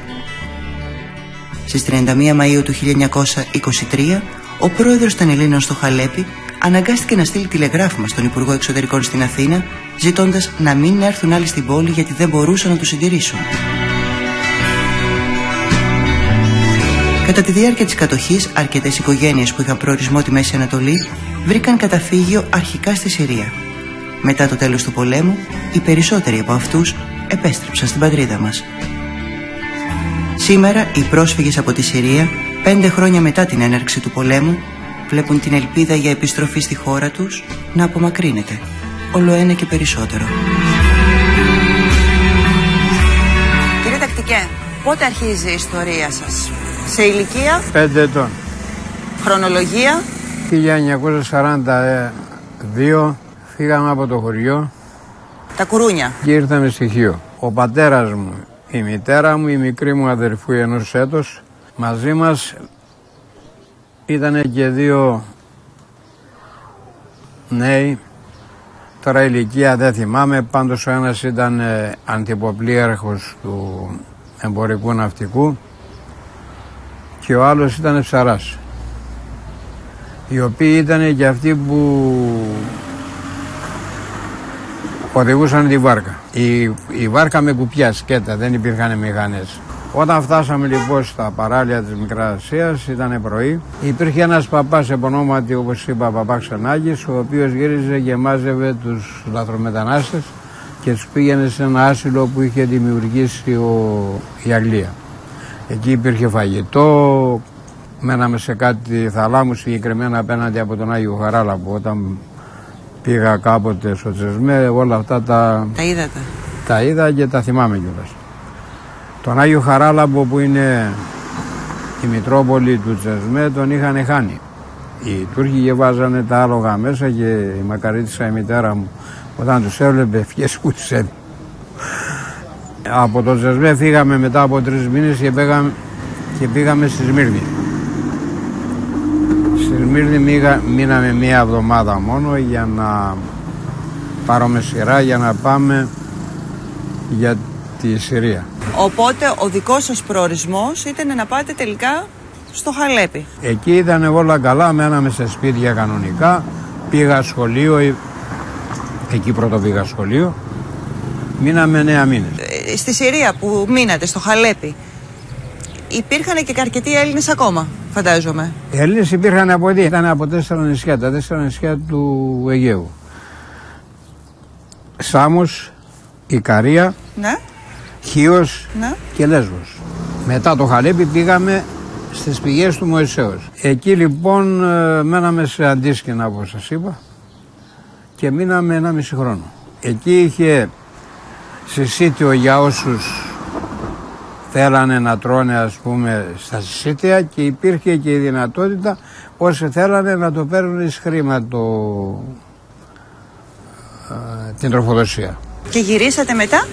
Στις 31 Μαΐου του 1923, ο πρόεδρος των Ελλήνων στο Χαλέπι αναγκάστηκε να στείλει τηλεγράφημα στον Υπουργό Εξωτερικών στην Αθήνα, ζητώντας να μην έρθουν άλλοι στην πόλη γιατί δεν μπορούσαν να τους συντηρήσουν. Κατά τη διάρκεια της κατοχής, αρκετές οικογένειες που είχαν προορισμό τη Μέση Ανατολή βρήκαν καταφύγιο αρχικά στη Συρία. Μετά το τέλος του πολέμου, οι περισσότεροι από αυτούς επέστρεψαν στην πατρίδα μας. Σήμερα, οι πρόσφυγες από τη Συρία, 5 χρόνια μετά την έναρξη του πολέμου, βλέπουν την ελπίδα για επιστροφή στη χώρα τους να απομακρύνεται, όλο ένα και περισσότερο. Κύριε Τακτικέ, πότε αρχίζει η ιστορία σας? Σε ηλικία? 5 ετών. Χρονολογία? 1942 φύγαμε από το χωριό. Τα Κουρούνια. Και ήρθαμε στοιχείο. Ο πατέρας μου, η μητέρα μου, η μικρή μου αδερφού ενός έτος, μαζί μας ήταν και 2 νέοι. Τώρα ηλικία δεν θυμάμαι, πάντως ο ένας ήταν αντιποπλίαρχος του εμπορικού ναυτικού και ο άλλος ήταν ψαράς, οι οποίοι ήταν και αυτοί που οδηγούσαν τη βάρκα. Η βάρκα με κουπιά σκέτα, δεν υπήρχαν μηχανές. Όταν φτάσαμε λοιπόν στα παράλια της Μικράς Ασίας, ήταν πρωί, υπήρχε ένας παπάς επωνόματι, όπως είπα, παπά Ξενάκης, ο οποίος γύριζε και μάζευε τους λαθρομετανάστες και τους πήγαινε σε ένα άσυλο που είχε δημιουργήσει η Αγγλία. Εκεί υπήρχε φαγητό, μέναμε σε κάτι θαλάμου, συγκεκριμένα απέναντι από τον Άγιο Χαράλαμπο. Όταν πήγα κάποτε στο Τσεσμέ, όλα αυτά τα είδατε? Τα είδα και τα θυμάμαι κιόλας. Τον Άγιο Χαράλαμπο, που είναι η Μητρόπολη του Τσεσμέ, τον είχαν χάνει. Οι Τούρκοι και βάζανε τα άλογα μέσα και η μακαρίτησα, η μητέρα μου, όταν τους έβλεπε ευχές που τους έδινε. Από το Τσεσμέ φύγαμε μετά από 3 μήνες και πήγαμε στη Σμύρνη. Στη Σμύρνη μείναμε 1 εβδομάδα μόνο για να πάρουμε σειρά για να πάμε για τη Συρία. Οπότε ο δικός σας προορισμός ήταν να πάτε τελικά στο Χαλέπι. Εκεί ήταν όλα καλά, μέναμε σε σπίτια κανονικά, πήγα σχολείο, εκεί πρώτο πήγα σχολείο, μείναμε 9 μήνες. Στη Συρία που μείνατε, στο Χαλέπι, υπήρχαν και αρκετοί Έλληνες ακόμα, φαντάζομαι. Οι Έλληνες υπήρχαν από εκεί, ήταν από 4 νησιά, τα 4 νησιά του Αιγαίου. Σάμος, Ικαρία, ναι. Χίος, ναι. και Λέσβος. Μετά το Χαλέπι πήγαμε στις πηγές του Μωυσέως. Εκεί λοιπόν μέναμε σε Αντίσκηνα, όπως σας είπα, και μείναμε 1,5 χρόνο. Εκεί είχε συσίτιο για όσους θέλανε να τρώνε, ας πούμε, στα συσίτια, και υπήρχε και η δυνατότητα όσοι θέλανε να το παίρνουν εις χρήμα την τροφοδοσία. Και γυρίσατε μετά?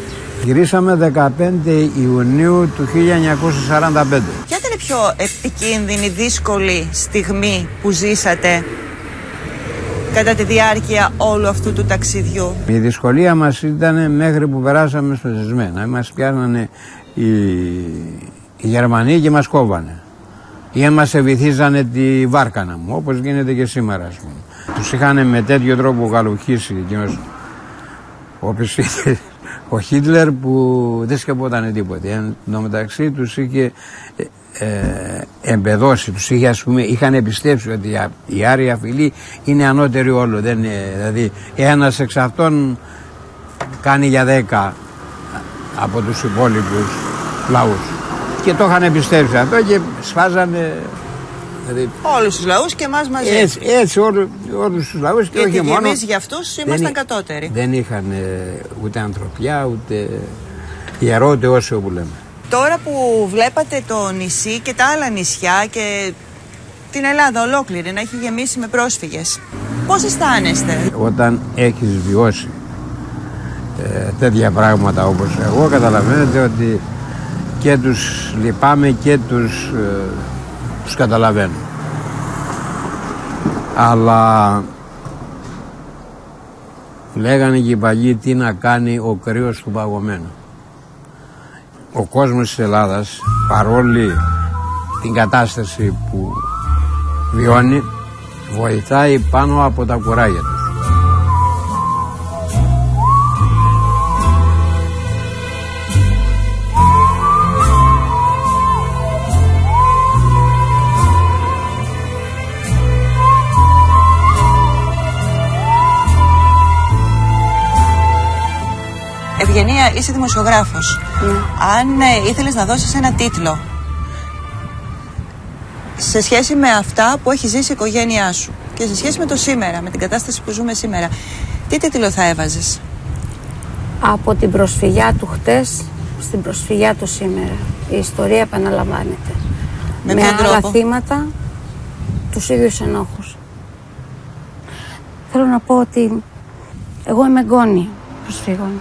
Γυρίσαμε 15 Ιουνίου του 1945. Ποια ήταν η πιο επικίνδυνη, δύσκολη στιγμή που ζήσατε κατά τη διάρκεια όλου αυτού του ταξιδιού? Η δυσκολία μας ήταν μέχρι που περάσαμε στο Ζεσμένα. Μας πιάνανε οι Γερμανοί και μας κόβανε. Ή μας ευηθίζανε τη βάρκανα μου, όπως γίνεται και σήμερα, ας πούμε. Τους είχαν με τέτοιο τρόπο γαλουχίσει εκείνος ο Χίτλερ, που δεν σκεπόταν τίποτε. Εν τω μεταξύ τους είχε εμπεδώσει, τους είχε, ας πούμε, είχαν επιστέψει ότι η άρια φυλή είναι ανώτερη όλο. Δηλαδή ένας εξ αυτών κάνει για 10 από τους υπόλοιπους λαούς. Και το είχαν επιστέψει αυτό και σφάζανε. Δηλαδή, όλους τους λαούς και εμάς μαζί. Έτσι όλους τους λαούς, και όχι μόνο. Εμείς για αυτούς ήμασταν κατώτεροι. Δεν είχαν ούτε ανθρωπιά, ούτε ιερό, ούτε όσιο που λέμε. Τώρα που βλέπατε το νησί και τα άλλα νησιά και την Ελλάδα ολόκληρη να έχει γεμίσει με πρόσφυγες, πώς αισθάνεστε? Όταν έχεις βιώσει τέτοια πράγματα όπως εγώ, καταλαβαίνετε ότι και τους λυπάμαι και τους καταλαβαίνω. Αλλά λέγανε και οι παλιοί, τι να κάνει ο κρύος του παγωμένου. Ο κόσμος της Ελλάδας, παρόλη την κατάσταση που βιώνει, βοηθάει πάνω από τα κουράγια του. Ευγενία, είσαι δημοσιογράφος. Αν ήθελες να δώσεις ένα τίτλο σε σχέση με αυτά που έχει ζήσει η οικογένειά σου και σε σχέση με το σήμερα, με την κατάσταση που ζούμε σήμερα, τι τίτλο θα έβαζες? Από την προσφυγιά του χτες στην προσφυγιά του σήμερα. Η ιστορία επαναλαμβάνεται. Με άλλα θύματα, τους ίδιους ενόχους. Θέλω να πω ότι εγώ είμαι εγγόνη προσφύγων.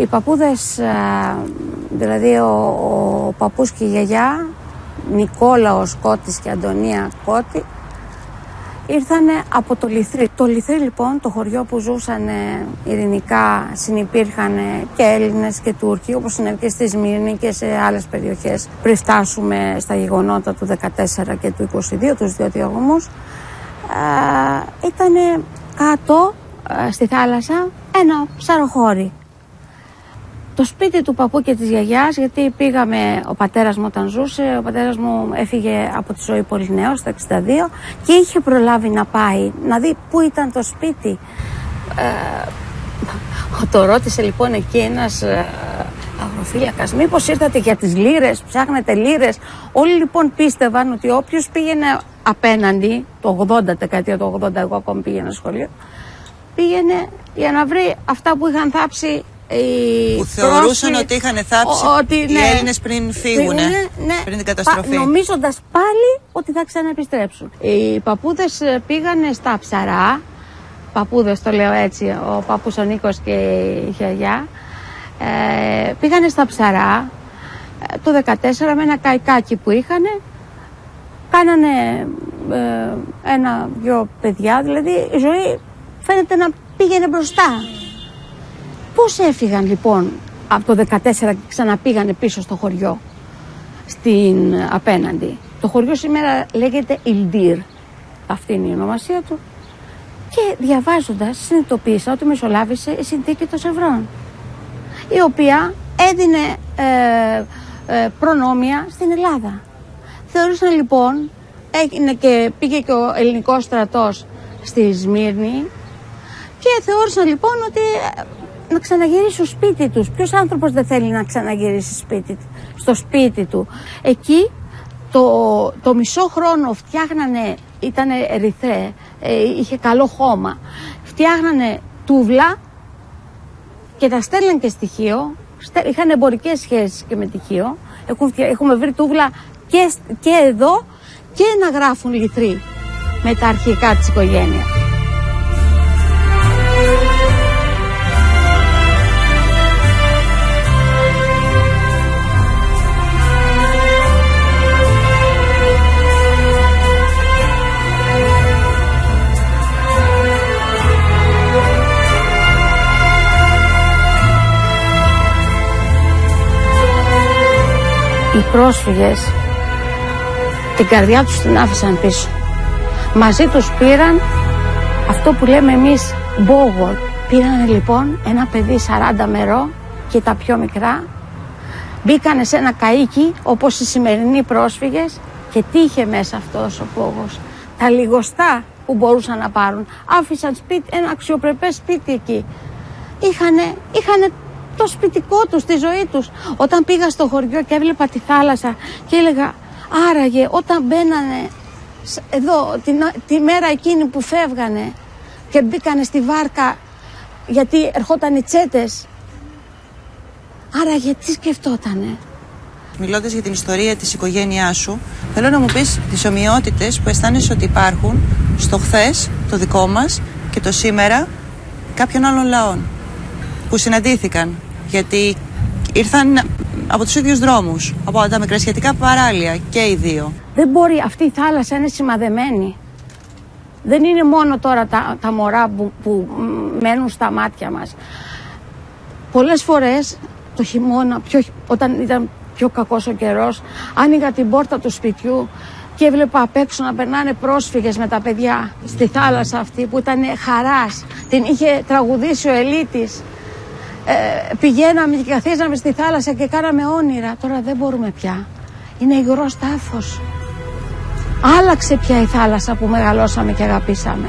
Οι παππούδες, δηλαδή ο παππούς και η γιαγιά, Νικόλαος Κώτης και Αντωνία Κώτη, ήρθανε από το Λιθρί. Το Λιθρί λοιπόν, το χωριό που ζούσαν ειρηνικά, συνυπήρχαν και Έλληνες και Τούρκοι, όπως συνέβη και στη Σμύρνη και σε άλλες περιοχές, πριν φτάσουμε στα γεγονότα του 14 και του 22, τους δύο διαγωμούς. Ήταν κάτω στη θάλασσα ένα ψαροχώρι. Το σπίτι του παππού και της γιαγιάς, γιατί πήγαμε, ο πατέρας μου όταν ζούσε, ο πατέρας μου έφυγε από τη ζωή πολύ νέος, στα 62, και είχε προλάβει να πάει, να δει πού ήταν το σπίτι. Το ρώτησε λοιπόν εκεί ένας αγροφύλακας, μήπως ήρθατε για τις λίρες, ψάχνετε λίρες? Όλοι λοιπόν πίστευαν ότι όποιος πήγαινε απέναντι, το 80, δεκαετία του 80, εγώ ακόμη πήγαινα σχολείο, πήγαινε για να βρει αυτά που είχαν θάψει που θεωρούσαν ότι είχαν θάψει οι Έλληνες πριν φύγουνε, πριν την καταστροφή. Νομίζοντας πάλι ότι θα ξαναεπιστρέψουν. Οι παππούδες πήγανε στα Ψαρά, παππούδες το λέω έτσι, ο παππούς ο Νίκος και η γιαγιά, πήγανε στα Ψαρά το 14 με ένα καϊκάκι που είχανε, κάνανε ένα-δυο παιδιά, δηλαδή η ζωή φαίνεται να πήγαινε μπροστά. Πώς έφυγαν λοιπόν από το 14 και ξαναπήγανε πίσω στο χωριό, στην απέναντι? Το χωριό σήμερα λέγεται Ιλντίρ, αυτή είναι η ονομασία του, και διαβάζοντας συνειδητοποίησα ότι μεσολάβησε η συνθήκη των Σευρών, η οποία έδινε προνόμια στην Ελλάδα. Θεωρούσαν λοιπόν, πήγε και ο ελληνικός στρατός στη Σμύρνη και θεώρησαν λοιπόν ότι να ξαναγυρίσουν σπίτι τους. Ποιος άνθρωπος δεν θέλει να ξαναγυρίσει στο σπίτι του? Εκεί το μισό χρόνο φτιάχνανε, ήταν ερυθρέ, είχε καλό χώμα, φτιάχνανε τούβλα και τα στέλναν και στοιχείο, είχαν εμπορικές σχέσεις και με τυχείο. Έχουμε βρει τούβλα και εδώ και να γράφουν λιθροί με τα αρχικά της οικογένειας. Οι πρόσφυγες την καρδιά τους την άφησαν πίσω. Μαζί τους πήραν αυτό που λέμε εμείς μπόγορ. Πήραν λοιπόν ένα παιδί 40 μερό και τα πιο μικρά. Μπήκανε σε ένα καΐκι όπως οι σημερινοί πρόσφυγες και τι είχε μέσα αυτός ο μπόγος? Τα λιγοστά που μπορούσαν να πάρουν. Άφησαν ένα αξιοπρεπές σπίτι εκεί. Είχανε το σπιτικό τους, τη ζωή τους. Όταν πήγα στο χωριό και έβλεπα τη θάλασσα και έλεγα, άραγε όταν μπαίνανε εδώ τη μέρα εκείνη που φεύγανε και μπήκανε στη βάρκα γιατί ερχόταν οι τσέτες, άραγε τι σκεφτότανε? Μιλώντας για την ιστορία της οικογένειάς σου, θέλω να μου πεις τις ομοιότητες που αισθάνεσαι ότι υπάρχουν στο χθες, το δικό μας, και το σήμερα κάποιων άλλων λαών που συναντήθηκαν, γιατί ήρθαν από τους ίδιους δρόμους, από τα μικρασιατικά παράλια και οι δύο. Δεν μπορεί, αυτή η θάλασσα είναι σημαδεμένη. Δεν είναι μόνο τώρα τα μωρά που μένουν στα μάτια μας. Πολλές φορές το χειμώνα, όταν ήταν πιο κακός ο καιρός, άνοιγα την πόρτα του σπιτιού και έβλεπα απ' έξω να περνάνε πρόσφυγες με τα παιδιά στη θάλασσα αυτή που ήταν χαράς. Την είχε τραγουδήσει ο Ελίτης. Πηγαίναμε και καθίζαμε στη θάλασσα και κάναμε όνειρα. Τώρα δεν μπορούμε πια. Είναι υγρός τάφος. Άλλαξε πια η θάλασσα που μεγαλώσαμε και αγαπήσαμε.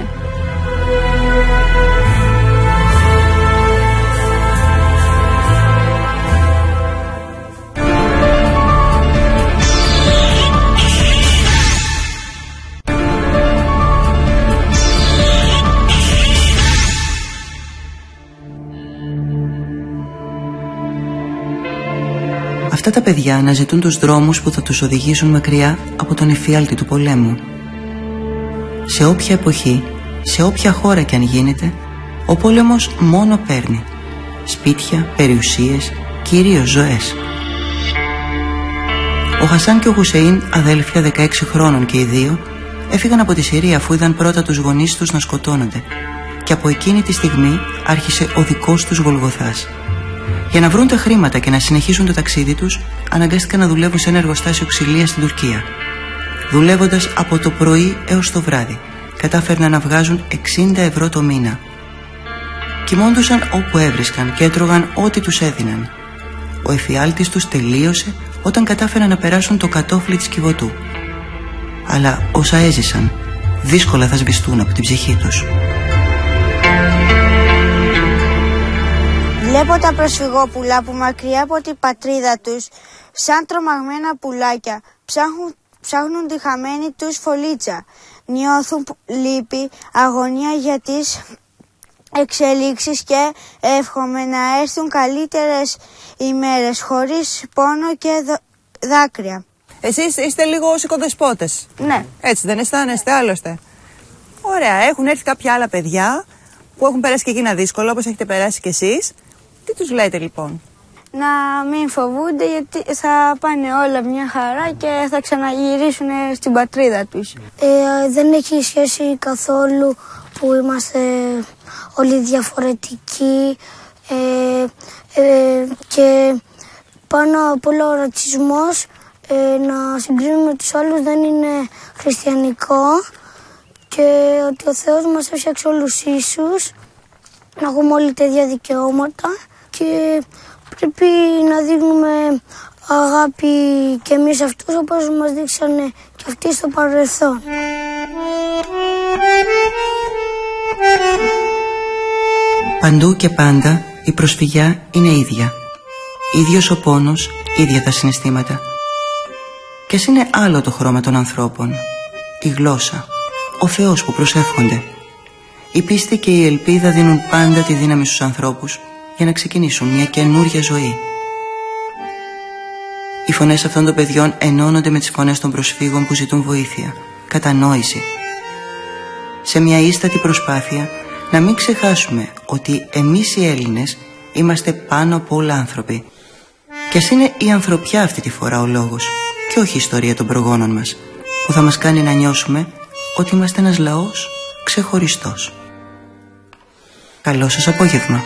Αυτά τα παιδιά αναζητούν τους δρόμους που θα τους οδηγήσουν μακριά από τον εφιάλτη του πολέμου. Σε όποια εποχή, σε όποια χώρα κι αν γίνεται, ο πόλεμος μόνο παίρνει. Σπίτια, περιουσίες, κυρίως ζωές. Ο Χασάν και ο Χουσεΐν, αδέλφια 16 χρόνων και οι δύο, έφυγαν από τη Συρία αφού είδαν πρώτα τους γονείς τους να σκοτώνονται. Και από εκείνη τη στιγμή άρχισε ο δικός τους Γολγοθάς. Για να βρουν τα χρήματα και να συνεχίσουν το ταξίδι τους, αναγκάστηκαν να δουλεύουν σε ένα εργοστάσιο ξυλίας στην Τουρκία. Δουλεύοντας από το πρωί έως το βράδυ, κατάφερναν να βγάζουν 60 ευρώ το μήνα. Κοιμώντουσαν όπου έβρισκαν και έτρωγαν ό,τι τους έδιναν. Ο εφιάλτης τους τελείωσε όταν κατάφεραν να περάσουν το κατόφλι της Κιβωτού. Αλλά όσα έζησαν, δύσκολα θα σβηστούν από την ψυχή τους. Βλέπω τα προσφυγόπουλα που μακριά από την πατρίδα τους, σαν τρομαγμένα πουλάκια, ψάχνουν τη χαμένη τους φωλίτσα. Νιώθουν λύπη, αγωνία για τις εξελίξεις και εύχομαι να έρθουν καλύτερες ημέρες, χωρίς πόνο και δάκρυα. Εσείς είστε λίγο οικοδεσπότες. Ναι. Έτσι δεν αισθάνεστε άλλωστε? Ωραία, έχουν έρθει κάποια άλλα παιδιά που έχουν περάσει και εκείνα δύσκολα, όπως έχετε περάσει κι εσείς. Τι τους λέτε λοιπόν? Να μην φοβούνται, γιατί θα πάνε όλα μια χαρά και θα ξαναγυρίσουν στην πατρίδα τους. Δεν έχει σχέση καθόλου που είμαστε όλοι διαφορετικοί και πάνω απ' όλο ο ρατσισμός, να συγκρίνουμε τους άλλους δεν είναι χριστιανικό και ότι ο Θεός μας έφτιαξε όλους ίσους, να έχουμε όλοι τα ίδια δικαιώματα και πρέπει να δείχνουμε αγάπη και εμείς αυτούς, όπως μας δείξανε και αυτοί στο παρελθόν. Παντού και πάντα η προσφυγιά είναι ίδια. Ίδιος ο πόνος, ίδια τα συναισθήματα. Και ας είναι άλλο το χρώμα των ανθρώπων, η γλώσσα, ο Θεός που προσεύχονται. Η πίστη και η ελπίδα δίνουν πάντα τη δύναμη στους ανθρώπους για να ξεκινήσουν μια καινούρια ζωή. Οι φωνές αυτών των παιδιών ενώνονται με τις φωνές των προσφύγων που ζητούν βοήθεια, κατανόηση. Σε μια ίστατη προσπάθεια να μην ξεχάσουμε ότι εμείς οι Έλληνες είμαστε πάνω από όλα άνθρωποι. Και ας είναι η ανθρωπιά αυτή τη φορά ο λόγος και όχι η ιστορία των προγόνων μας, που θα μας κάνει να νιώσουμε ότι είμαστε ένας λαός ξεχωριστός. Καλό σας απόγευμα.